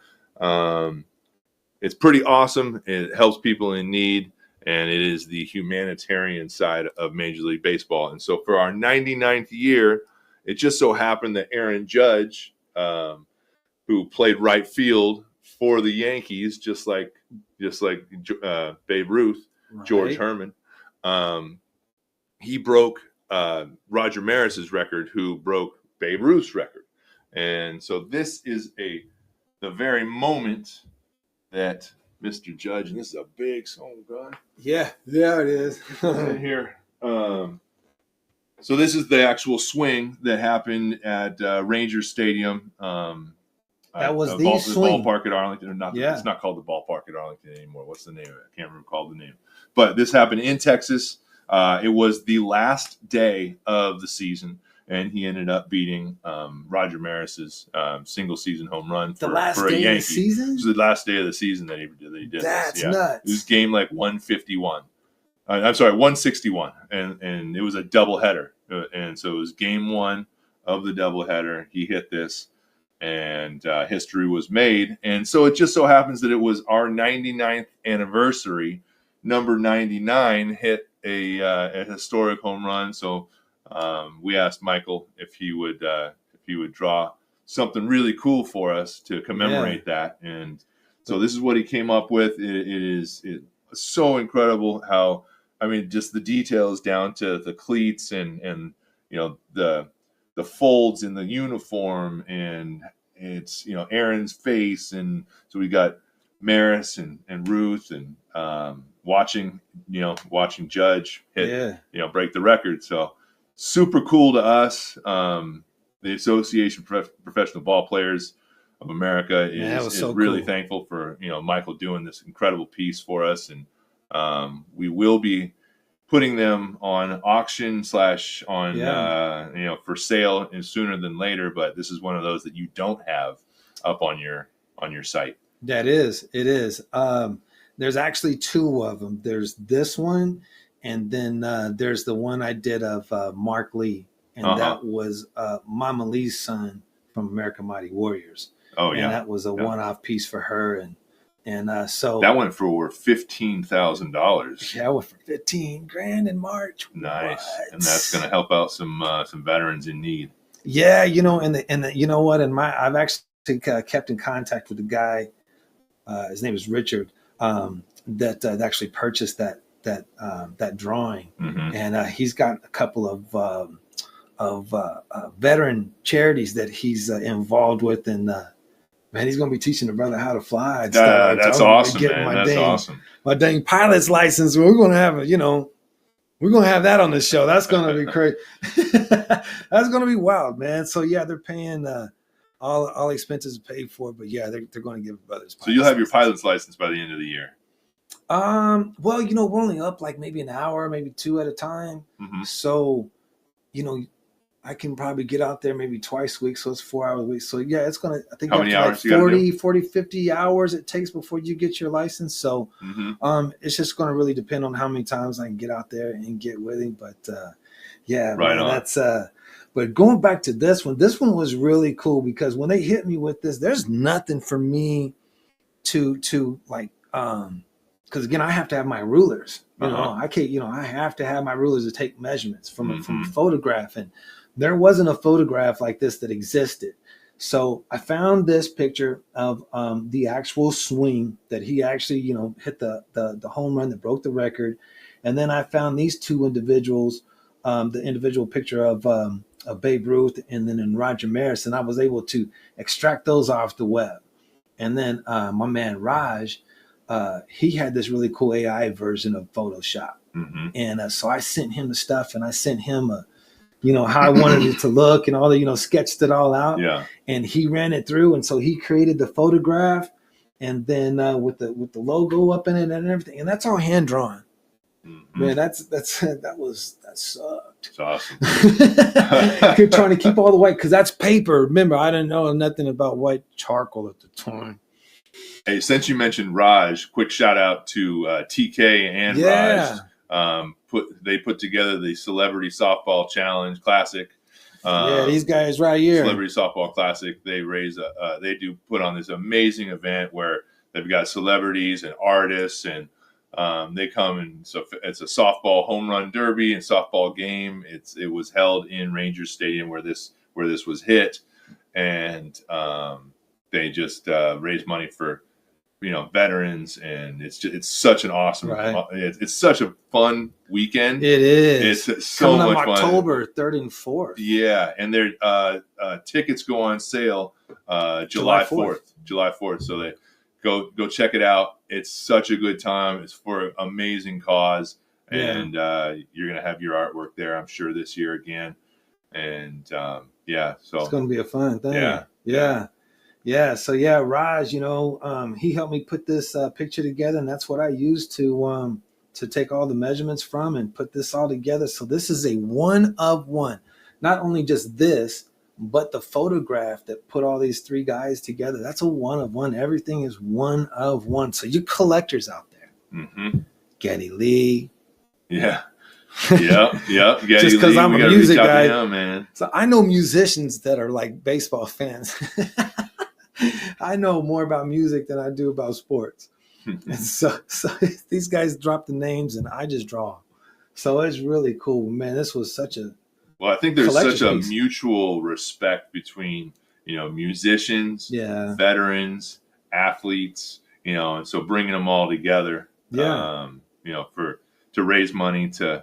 it's pretty awesome. It helps people in need, and it is the humanitarian side of Major League Baseball. And so for our 99th year, it just so happened that Aaron Judge, who played right field for the Yankees, just like Babe Ruth, George Right. Herman, um, he broke Roger Maris's record, who broke Babe Ruth's record. And so this is the very moment that Mr. Judge, and this is a big song, God. Yeah, it is. In here. So this is the actual swing that happened at Ranger Stadium. That was the the swing. ballpark at Arlington, or not? Yeah. It's not called the ballpark at Arlington anymore. What's the name of it? I can't recall the name. But this happened in Texas. It was the last day of the season, and he ended up beating Roger Maris's single season home run The for last a day of the Yankee. season? It was the last day of the season that he did That's this. Yeah, nuts. it was game like 151. I'm sorry, 161, and it was a doubleheader, and so it was game one of the doubleheader. He hit this, and history was made. And so it just so happens that it was our 99th anniversary. Number 99 hit a historic home run. So we asked Michael if he would draw something really cool for us to commemorate that. And so this is what he came up with. It is so incredible how, I mean, just the details down to the cleats and the folds in the uniform, and it's Aaron's face, and so we got Maris and Ruth, and watching Judge hit break the record. So super cool to us. The Association of Professional Ball Players of America is really thankful for Michael doing this incredible piece for us, and we will be putting them on auction / on for sale and sooner than later. But this is one of those that you don't have up on your site. It is. There's actually two of them. There's this one, and then there's the one I did of Mark Lee. and that was Mama Lee's son from American Mighty Warriors. Oh, and that was a one-off piece for her, and so that went for over $15,000. Yeah, I went for $15,000 in March. Nice, What? and that's going to help out some veterans in need. Yeah, and you know what? I've actually kept in contact with the guy. His name is Richard. That actually purchased that drawing, mm-hmm. and he's got a couple of veteran charities that he's involved with, and man, he's gonna be teaching the brother how to fly. And stuff. That's awesome, man. That's awesome. My dang pilot's license. We're gonna have we're gonna have that on the show. That's gonna be crazy. That's gonna be wild, man. So yeah, they're paying all expenses paid for, but yeah, they're going to give brothers. So you'll have your pilot's license by the end of the year. Well, we're only up like maybe an hour, maybe 2 at a time. Mm-hmm. So, I can probably get out there maybe twice a week. So it's 4 hours a week. So yeah, it's going to, I think, how many hours like 40, 50 hours it takes before you get your license. So, it's just going to really depend on how many times I can get out there and get with him. But, yeah, right man, on. that's, but going back to this one was really cool because when they hit me with this, there's nothing for me to like, because again, I have to have my rulers. I can't. I have to have my rulers to take measurements from a photograph, and there wasn't a photograph like this that existed. So I found this picture of the actual swing that he actually, hit the home run that broke the record, and then I found these two individuals, the individual picture of Babe Ruth and then in Roger Maris, and I was able to extract those off the web. And then my man Raj, he had this really cool AI version of Photoshop. And so I sent him the stuff, and I sent him how I wanted it to look and all the, sketched it all out. Yeah. And he ran it through. And so he created the photograph, and then with the logo up in it and everything. And that's all hand drawn. Man, that sucked. It's awesome. You're trying to keep all the white because that's paper. Remember, I didn't know nothing about white charcoal at the time. Hey, since you mentioned Raj, quick shout out to TK and Raj. They put together the Celebrity Softball Challenge Classic. These guys right here. Celebrity Softball Classic. They do put on this amazing event where they've got celebrities and artists, and they come, and so it's a softball home run derby and softball game. It was held in Rangers Stadium where this was hit, and they just raise money for veterans, and it's such an awesome, it's such a fun weekend. It is. It's so coming much up fun. October 3rd and 4th. Yeah, and their tickets go on sale July 4th. July 4th. So they go check it out. It's such a good time. It's for an amazing cause, and you're gonna have your artwork there, I'm sure, this year again. And so it's gonna be a fun thing. Yeah. So Raj, he helped me put this picture together, and that's what I used to take all the measurements from and put this all together. So this is a one of one. Not only just this, but the photograph that put all these three guys together. That's a one of one. Everything is one of one. So you collectors out there, Geddy Lee. Yeah. Just because I'm a music guy, man. So I know musicians that are like baseball fans. I know more about music than I do about sports. And so these guys drop the names and I just draw. So it's really cool, man. This was such a I think there's such a mutual respect between musicians, veterans, athletes, and so bringing them all together, to raise money to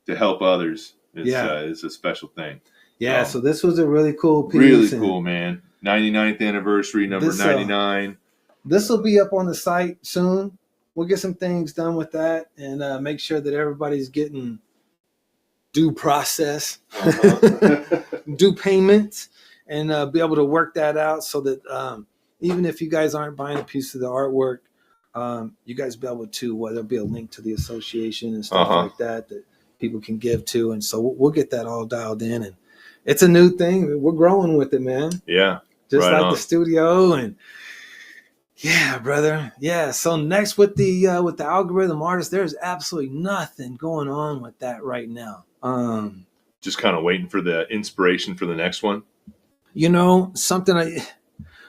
help others is a special thing. Yeah, so this was a really cool piece. Really cool, man. 99th anniversary, number 99. This will be up on the site soon. We'll get some things done with that and make sure that everybody's getting due process, due payments, and be able to work that out so that even if you guys aren't buying a piece of the artwork, you guys be able to, there'll be a link to the association and stuff like that people can give to. And so we'll get that all dialed in. And it's a new thing. We're growing with it, man. Yeah. Just like the studio. And yeah, brother. Yeah. So next with the algorithm artist, there's absolutely nothing going on with that right now. just kind of waiting for the inspiration for the next one? You know,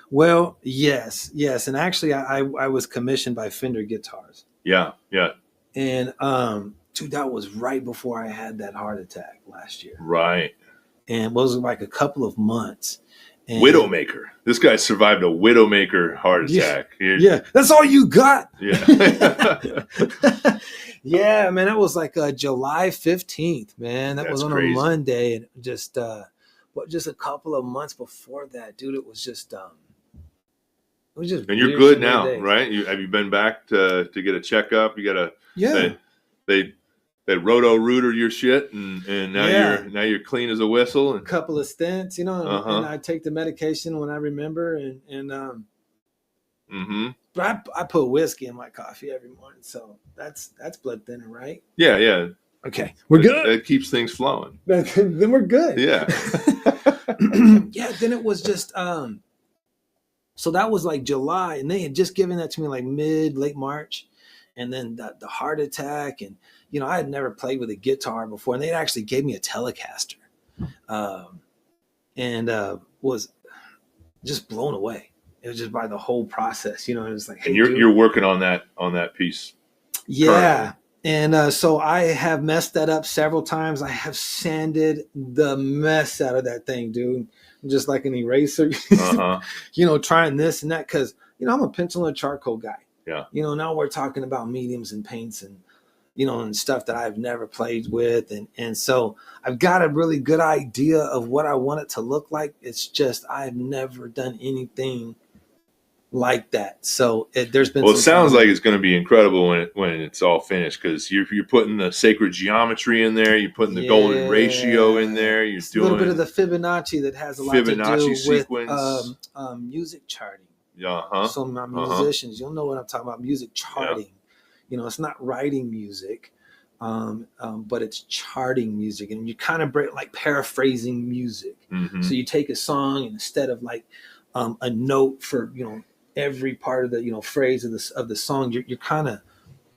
well, yes. And actually I was commissioned by Fender Guitars. Yeah, yeah. And dude, that was right before I had that heart attack last year. Right. And it was like a couple of months. And Widowmaker. This guy survived a Widowmaker heart attack. Yeah, that's all you got. Yeah. Yeah, man, that was like July 15th, man. That was on crazy. a Monday. And just just a couple of months before that, dude, it was just and you're good now, right? Have you been back to get a checkup? You got a they roto rooter your shit, and now you're clean as a whistle. And a couple of stents, you know, and I take the medication when I remember, but I put whiskey in my coffee every morning, so that's blood thinner, right? Yeah. Okay, we're good. That keeps things flowing. Then we're good. Yeah. Yeah. Then it was just so that was like July, and they had just given that to me like late March, and then the heart attack, and you know I had never played with a guitar before, and they actually gave me a Telecaster, and was just blown away. It was just by the whole process, you know. It was like, hey, and you're working on that piece. Yeah. Currently. And so I have messed that up several times. I have sanded the mess out of that thing, dude. Just like an eraser, you know, trying this and that. Cause, you know, I'm a pencil and charcoal guy. Yeah. You know, now we're talking about mediums and paints and, you know, and stuff that I've never played with. And so I've got a really good idea of what I want it to look like. It's just, I've never done anything like that. So there's been. Well, it sounds like it's going to be incredible when it's all finished, because you're putting the sacred geometry in there, you're putting the golden ratio in there, you're doing a little bit of the Fibonacci that has a lot to do sequence. With music charting. Uh-huh. So my musicians, you'll know what I'm talking about. Music charting. Yeah. You know, it's not writing music, but it's charting music, and you kind of like paraphrasing music. Mm-hmm. So you take a song, and instead of like a note for, you know, every part of the, you know, phrase of the song, you're kind of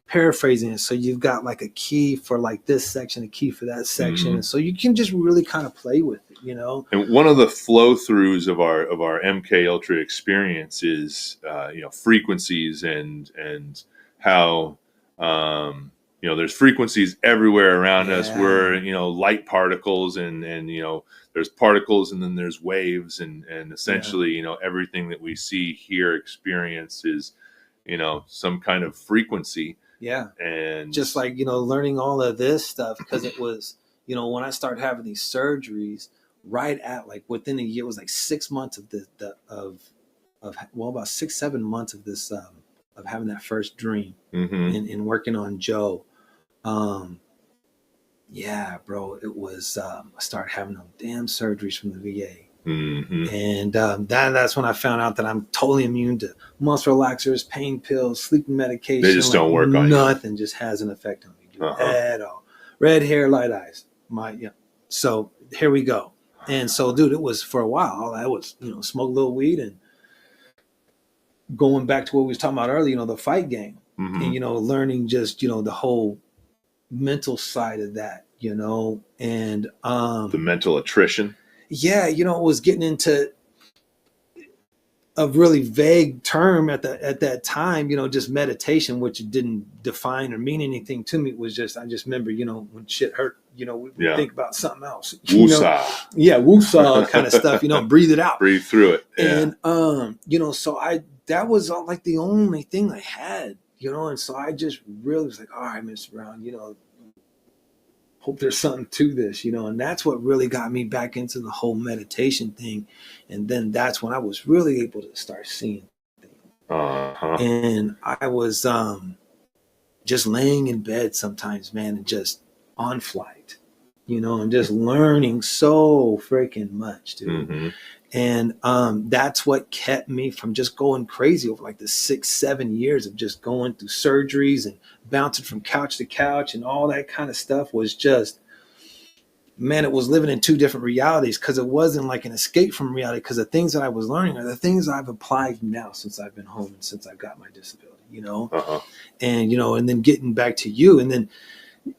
paraphrasing it. So you've got like a key for like this section, a key for that section, and so you can just really kind of play with it, you know. And one of the flow throughs of our MK Ultra experience is you know, frequencies and how you know, there's frequencies everywhere around us. We're, you know, light particles and you know, there's particles and then there's waves and essentially, you know, everything that we see, hear, experience is, you know, some kind of frequency. Yeah. And just like, you know, learning all of this stuff, because it was, you know, when I started having these surgeries right at like within a year, it was like 6 months of about 6-7 months of this of having that first dream and working on Joe. Yeah, bro, it was, I started having them damn surgeries from the VA. And that's when I found out that I'm totally immune to muscle relaxers, pain pills, sleeping medication. They just don't work on you. Nothing just has an effect on me at all. Red hair, light eyes. So here we go. And so, dude, it was for a while. All I was, you know, smoke a little weed and going back to what we was talking about earlier, you know, the fight game. And, you know, learning just, you know, the whole mental side of that, you know, and the mental attrition. Yeah, you know, it was getting into a really vague term at that time, you know, just meditation, which didn't define or mean anything to me. It was just, I just remember, you know, when shit hurt, you know, we think about something else. Woosah. Woosah kind of stuff, you know, breathe it out. Breathe through it. Yeah. And, you know, so that was like the only thing I had, you know, and so I just really was like, all right, Mr. Brown, you know, hope there's something to this, you know, and that's what really got me back into the whole meditation thing. And then that's when I was really able to start seeing things. And I was just laying in bed sometimes, man, and just on flight, you know, and just learning so freaking much, dude. And that's what kept me from just going crazy over like the 6-7 years of just going through surgeries and bouncing from couch to couch and all that kind of stuff. Was just, man, it was living in two different realities, because it wasn't like an escape from reality, because the things that I was learning are the things I've applied now since I've been home and since I've got my disability, you know. And, you know, and then getting back to you, and then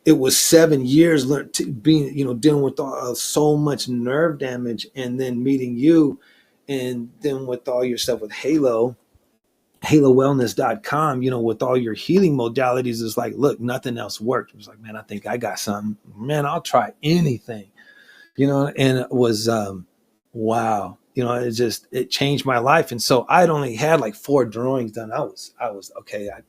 it was 7 years being, dealing with so much nerve damage, and then meeting you, and then with all your stuff with halowellness.com, with all your healing modalities, is like, look, nothing else worked. It was like, man, I think I got something, man, I'll try anything, and it was, wow, it changed my life. And so I'd only had like 4 drawings done. I was okay. I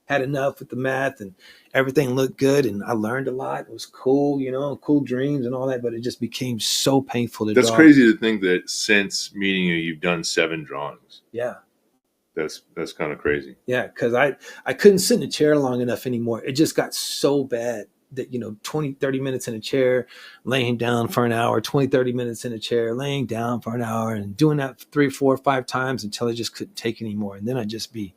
had enough with the math, and everything looked good, and I learned a lot. It was cool, cool dreams and all that, but it just became so painful to That's draw. crazy to think that since meeting you, you've done 7 drawings. Yeah. That's kind of crazy. Yeah, because I couldn't sit in a chair long enough anymore. It just got so bad that, 20, 30 minutes in a chair, laying down for an hour, 20, 30 minutes in a chair, laying down for an hour, and doing that 3, 4, 5 times until I just couldn't take anymore. And then I'd just be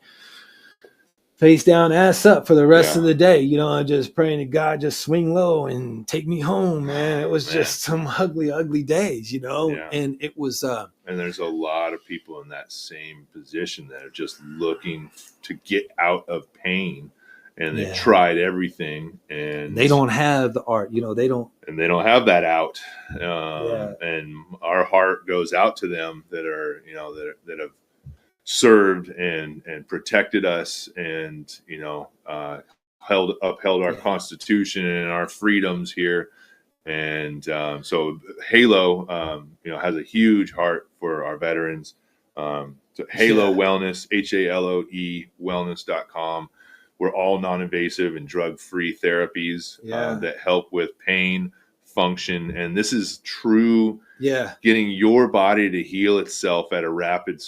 face down, ass up for the rest of the day. I'm just praying to God, just swing low and take me home, man. It was just some ugly, ugly days, and it was. And there's a lot of people in that same position that are just looking to get out of pain, and they've tried everything, and they don't have the art, they don't. And they don't have that out. And our heart goes out to them that are, that have served and protected us, and upheld our Constitution and our freedoms here. And so Halo has a huge heart for our veterans. So Halo Wellness, HALOE wellness.com. We're all non-invasive and drug-free therapies that help with pain, function, and this is true. Getting your body to heal itself at a rapid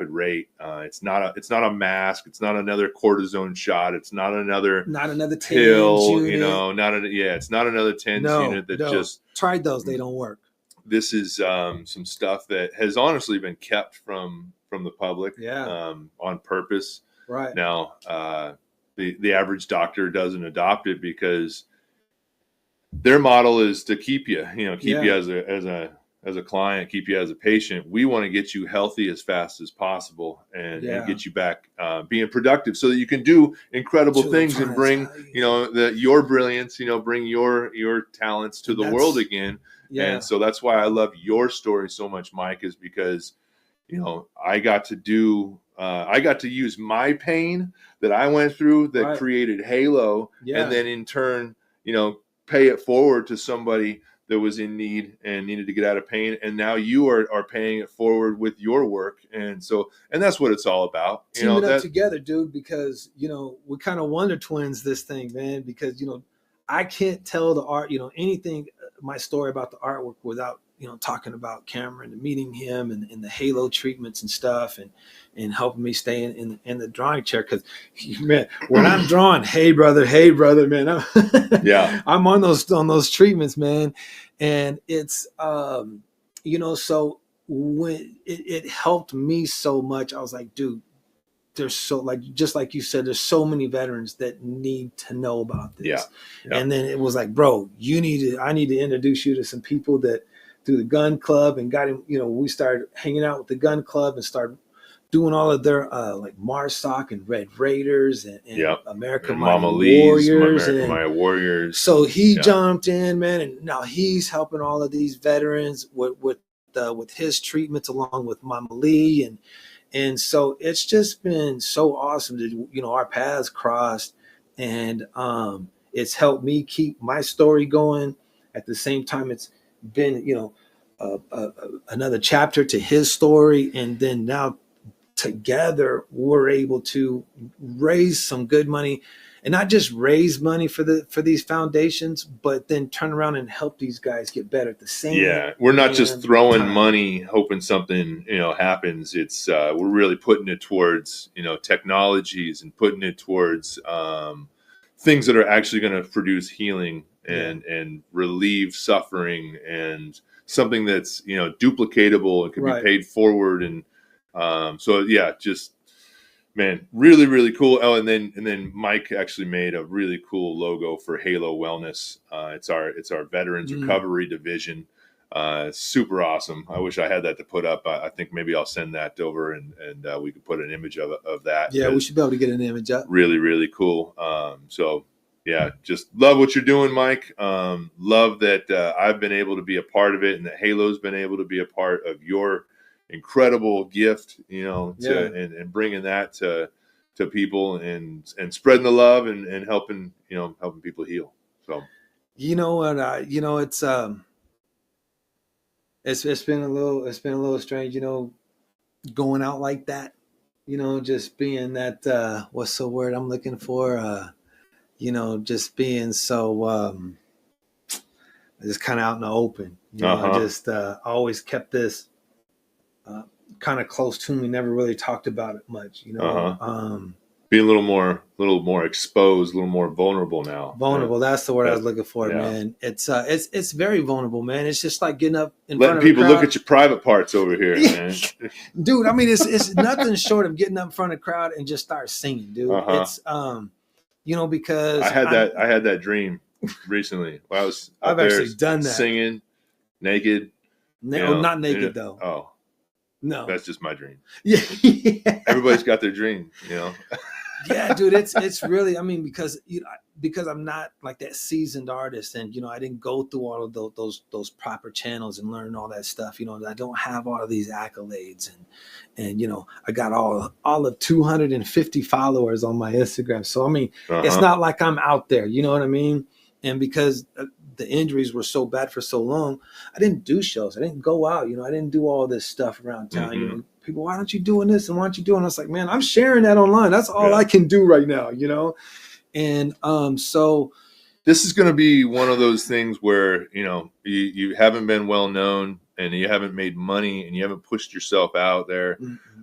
rate. It's not a mask. It's not another cortisone shot. It's not another pill. It's not another TENS unit that just tried those. They don't work. This is some stuff that has honestly been kept from the public on purpose. Right now, the average doctor doesn't adopt it because their model is to keep you, you as a client, keep you as a patient. We want to get you healthy as fast as possible and get you back being productive so that you can do incredible things and bring, your brilliance, bring your talents to the world again. And so that's why I love your story so much, Mike, is because, I got to use my pain that I went through that created Halo. And then in turn, pay it forward to somebody that was in need and needed to get out of pain. And now you are paying it forward with your work. And that's what it's all about. Teaming up together, dude, because, we're kind of Wonder Twins, this thing, man, because, I can't tell the art, anything, my story about the artwork without, talking about Cameron and meeting him and the Halo treatments and stuff and helping me stay in the drawing chair. Cause man, when I'm drawing, hey brother, man, I'm on those treatments, man. And it's, so when it helped me so much, I was like, dude, there's just like you said, there's so many veterans that need to know about this. And then it was like, bro, I need to introduce you to some people that through the gun club, and got him, we started hanging out with the gun club and started doing all of their like MARSOC and Red Raiders and American Mighty Warriors. Mighty Warriors. So he jumped in, man, and now he's helping all of these veterans with his treatments along with Mama Lee. And so it's just been so awesome to, our paths crossed, and it's helped me keep my story going. At the same time, it's been, another chapter to his story. And then now together we're able to raise some good money, and not just raise money for these foundations, but then turn around and help these guys get better at the same. We're not just throwing money hoping something happens. It's we're really putting it towards technologies and putting it towards things that are actually going to produce healing and relieve suffering, and something that's duplicatable and can be paid forward. And just, man, really, really cool. Oh, and then Mike actually made a really cool logo for Halo Wellness. It's our Veterans Recovery Division. Super awesome. I wish I had that to put up. I think maybe I'll send that over and we could put an image of that. Yeah, we should be able to get an image up. Really, really cool. So yeah, just love what you're doing, Mike. Love that I've been able to be a part of it, and that Halo's been able to be a part of your incredible gift. Yeah. And bringing that to people, and spreading the love, and helping helping people heal. So You know what? It's been a little strange. Going out like that. Just being that. What's the word I'm looking for? Just being so. Just kind of out in the open. I just always kept this kind of close to me. Never really talked about it much. Be a little more exposed, a little more vulnerable now. Vulnerable. That's the word I was looking for, man. It's very vulnerable, man. It's just like getting up in front of letting people crowd. look at your private parts over here, man. Dude. I mean, it's nothing short of getting up in front of a crowd and just start singing, dude. It's because I had that dream recently. I was I've actually done that, singing naked. Not naked though. Oh. No, that's just my dream. Yeah. Everybody's got their dream, Yeah, dude, it's really, I mean, because I'm not like that seasoned artist, and I didn't go through all of those proper channels and learn all that stuff. I don't have all of these accolades, and I got all of 250 followers on my Instagram. So I mean, it's not like I'm out there. You know what I mean? And because the injuries were so bad for so long, I didn't do shows. I didn't go out. I didn't do all this stuff around town. People, why aren't you doing this and why aren't you doing? I was like, man, I'm sharing that online. That's all I can do right now. And so this is going to be one of those things where you haven't been well known, and you haven't made money, and you haven't pushed yourself out there.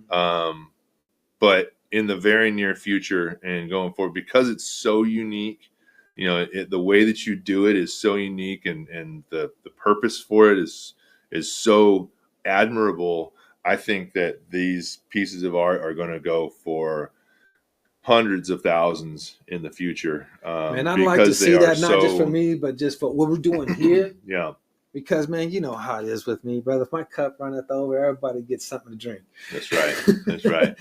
But in the very near future and going forward, because it's so unique, the way that you do it is so unique, and the purpose for it is so admirable. I think that these pieces of art are going to go for hundreds of thousands in the future. Man, I'd like to see that, not just for me, but just for what we're doing here. Yeah. Because, man, you know how it is with me, brother. If my cup runneth over, everybody gets something to drink. That's right. That's right.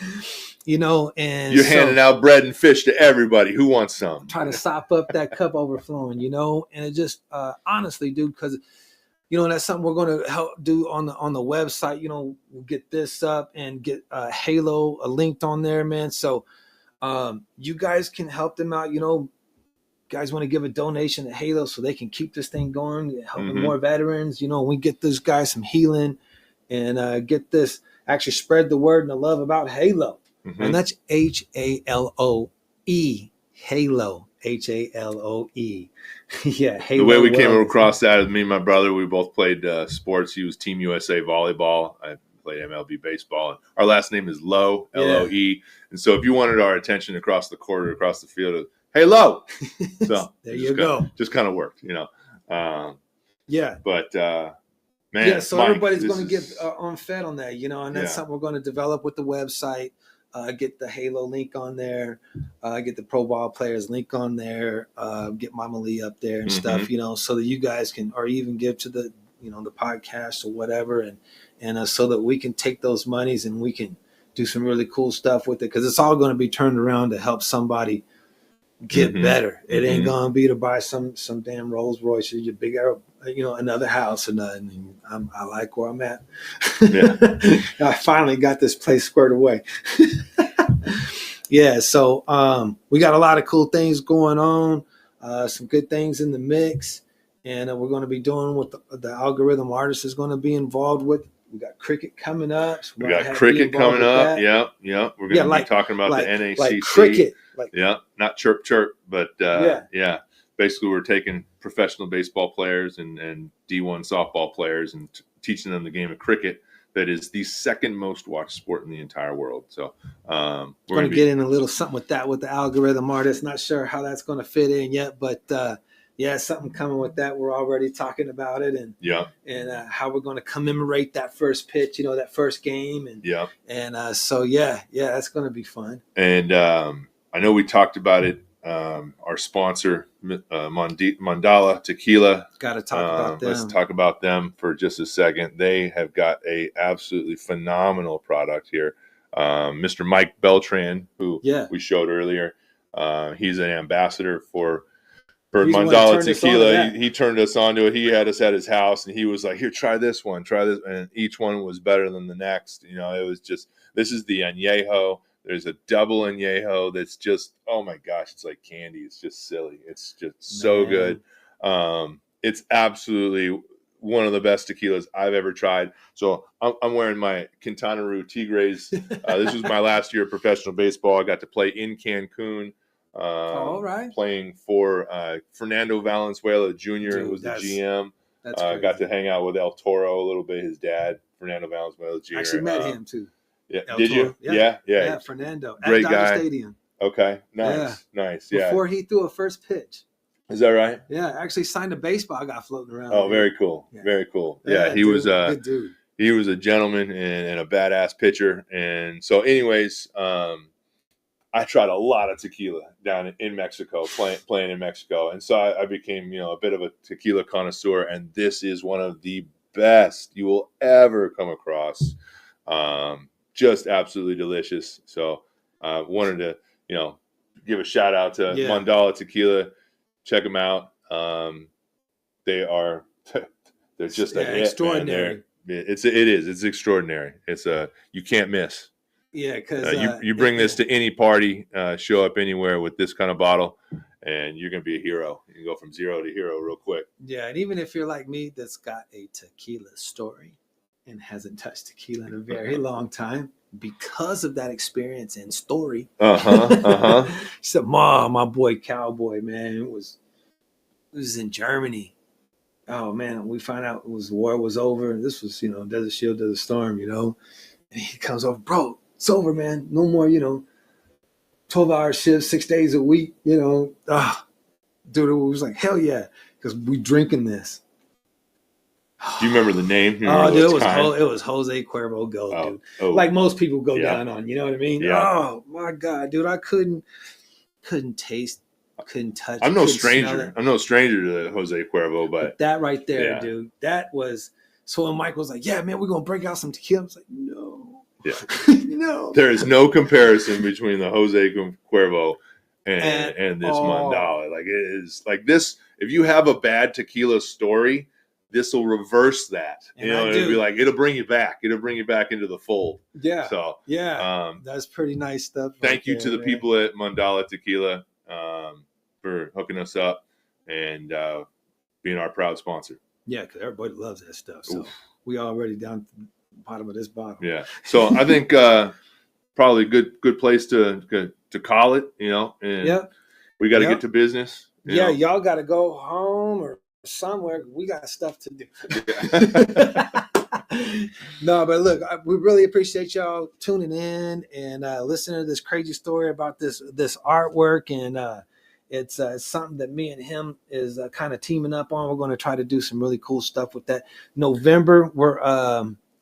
And you're handing out bread and fish to everybody who wants some. Try to sop up that cup overflowing, and it just, honestly, dude, because, that's something we're going to help do on the website. We'll get this up and get Halo linked on there, man. So you guys can help them out. Guys want to give a donation to Halo so they can keep this thing going, helping more veterans. We get those guys some healing and get this, actually spread the word and the love about Halo. And that's HALOE, Halo, HALOE. Yeah, Halo. The way we came across that is me and my brother, we both played sports. He was Team USA volleyball. I played MLB baseball. Our last name is Lowe, L-O-E. And so if you wanted our attention across the court or across the field, hey, Lowe. So there you go. Just kind of worked, Yeah. But, man. Yeah, so Mike, everybody's going to get on fed on that, and that's something we're going to develop with the website. Get the Halo link on there, get the pro ball players link on there, get Mama Lee up there and stuff, so that you guys can, or even give to the, the podcast or whatever. And so that we can take those monies and we can do some really cool stuff with it. Cause it's all going to be turned around to help somebody get better. It ain't going to be to buy some damn Rolls Royce or your big, another house or nothing. I like where I'm at. Yeah. I finally got this place squared away. Yeah. So, we got a lot of cool things going on, some good things in the mix, and we're going to be doing what the algorithm artist is going to be involved with. We got cricket coming up. So we got cricket coming up. Yep. We're going to be talking about the NACC. Like cricket. Not chirp, but basically we're taking professional baseball players and D1 softball players and teaching them the game of cricket. That is the second most watched sport in the entire world. So we're going to get in a little something with that with the algorithm artist. Not sure how that's going to fit in yet, but something coming with that. We're already talking about it, and how we're going to commemorate that first pitch, that first game, and so that's going to be fun. And I know we talked about it. Our sponsor, Mandala Tequila. Got to talk about them. Let's talk about them for just a second. They have got a absolutely phenomenal product here. Mr. Mike Beltran, who we showed earlier, he's an ambassador for For He's the one that Mandala turned us on to Tequila, that. he turned us on to it. He had us at his house, and he was like, "Here, try this one, try this," and each one was better than the next. You know, it was just, this is the añejo. There's a double añejo that's just, oh my gosh, it's like candy. It's just silly. It's just so good. It's absolutely one of the best tequilas I've ever tried. So I'm wearing my Quintana Roo Tigres. This was my last year of professional baseball. I got to play in Cancun. All right. Playing for Fernando Valenzuela Jr. Dude, was the that's GM. crazy. Got to hang out with El Toro a little bit. His dad, Fernando Valenzuela Jr. I actually met him too. Yeah, El did Toro. you? Yeah. Yeah, Fernando Great at Dodger guy. Stadium. Okay, nice. Yeah. Before he threw a first pitch. Is that right? Yeah, actually signed a baseball I got floating around. Oh, very cool. Yeah. Very cool. Yeah, he dude, was good dude. He was a gentleman and a badass pitcher. And so, anyways, I tried a lot of tequila down in Mexico, playing in Mexico, and so I became, a bit of a tequila connoisseur. And this is one of the best you will ever come across. Just absolutely delicious. So, wanted to, give a shout out to Mandala Tequila. Check them out. They're just a hit, extraordinary. Man. It's extraordinary. It's you can't miss. Yeah, because you bring this to any party, show up anywhere with this kind of bottle, and you're gonna be a hero. You can go from zero to hero real quick. Yeah, and even if you're like me, that's got a tequila story and hasn't touched tequila in a very long time, because of that experience and story. So, my boy Cowboy, man, it was in Germany. Oh man, we found out war was over. This was, Desert Shield, Desert Storm, and he comes over, bro, it's over, man. No more, 12-hour shifts, 6 days a week, dude, it was like, hell yeah, because we drinking this. Do you remember the name? Dude, it was Jose Cuervo Gold, dude. Oh. Like most people go down on, you know what I mean? Yeah. Oh my God, dude, I couldn't taste, couldn't touch. I'm no stranger. I'm no stranger to Jose Cuervo, but that right there, dude, that was. So when Mike was like, "Yeah, man, we're gonna break out some tequila," I was like, "No, no." There is no comparison between the Jose Cuervo and this Mandala. Like, it is like this. If you have a bad tequila story, this will reverse that. It'll be like, it'll bring you back. It'll bring you back into the fold. Yeah. So that's pretty nice stuff. Thank you to the people at Mandala Tequila for hooking us up and being our proud sponsor. Yeah, because everybody loves that stuff. So we already down to the bottom of this bottle. Yeah. So I think probably good place to call it, and we got to get to business. Y'all got to go home or somewhere. We got stuff to do. No, but look, we really appreciate y'all tuning in and listening to this crazy story about this artwork, and it's something that me and him is kind of teaming up on. We're going to try to do some really cool stuff with that. November, we're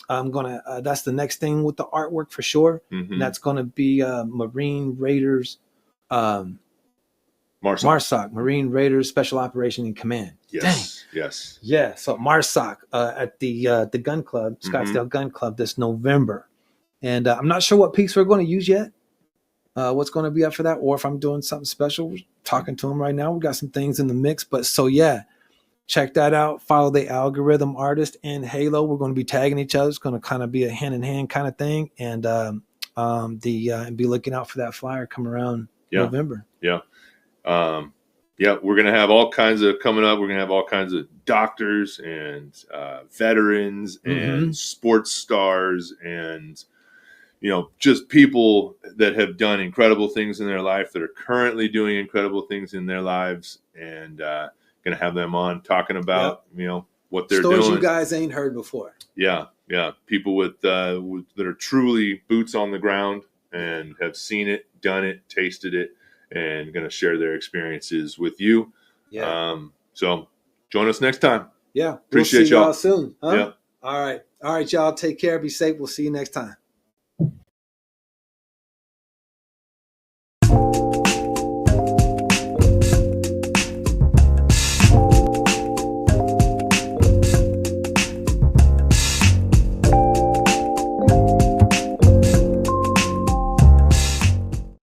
I'm gonna that's the next thing with the artwork for sure. Mm-hmm. And that's going to be Marine Raiders. MARSOC, Marine Raiders Special Operation and Command. Yes. Dang. Yes. Yeah. So MARSOC at the gun club, Scottsdale Gun Club, this November, and I'm not sure what piece we're going to use yet. What's going to be up for that, or if I'm doing something special. We're talking to him right now. We got some things in the mix, but so yeah, check that out. Follow the Algorithm Artist and Halo. We're going to be tagging each other. It's going to kind of be a hand in hand kind of thing, and and be looking out for that flyer come around November. Yeah. We're going to have all kinds of coming up. We're going to have all kinds of doctors and veterans and sports stars and, just people that have done incredible things in their life, that are currently doing incredible things in their lives, and going to have them on talking about, what they're Stories doing. You guys ain't heard before. Yeah. People with that are truly boots on the ground and have seen it, done it, tasted it, and going to share their experiences with you. Yeah. So join us next time. Yeah. Appreciate we'll see y'all soon. Huh? Yeah. All right, y'all. Take care. Be safe. We'll see you next time.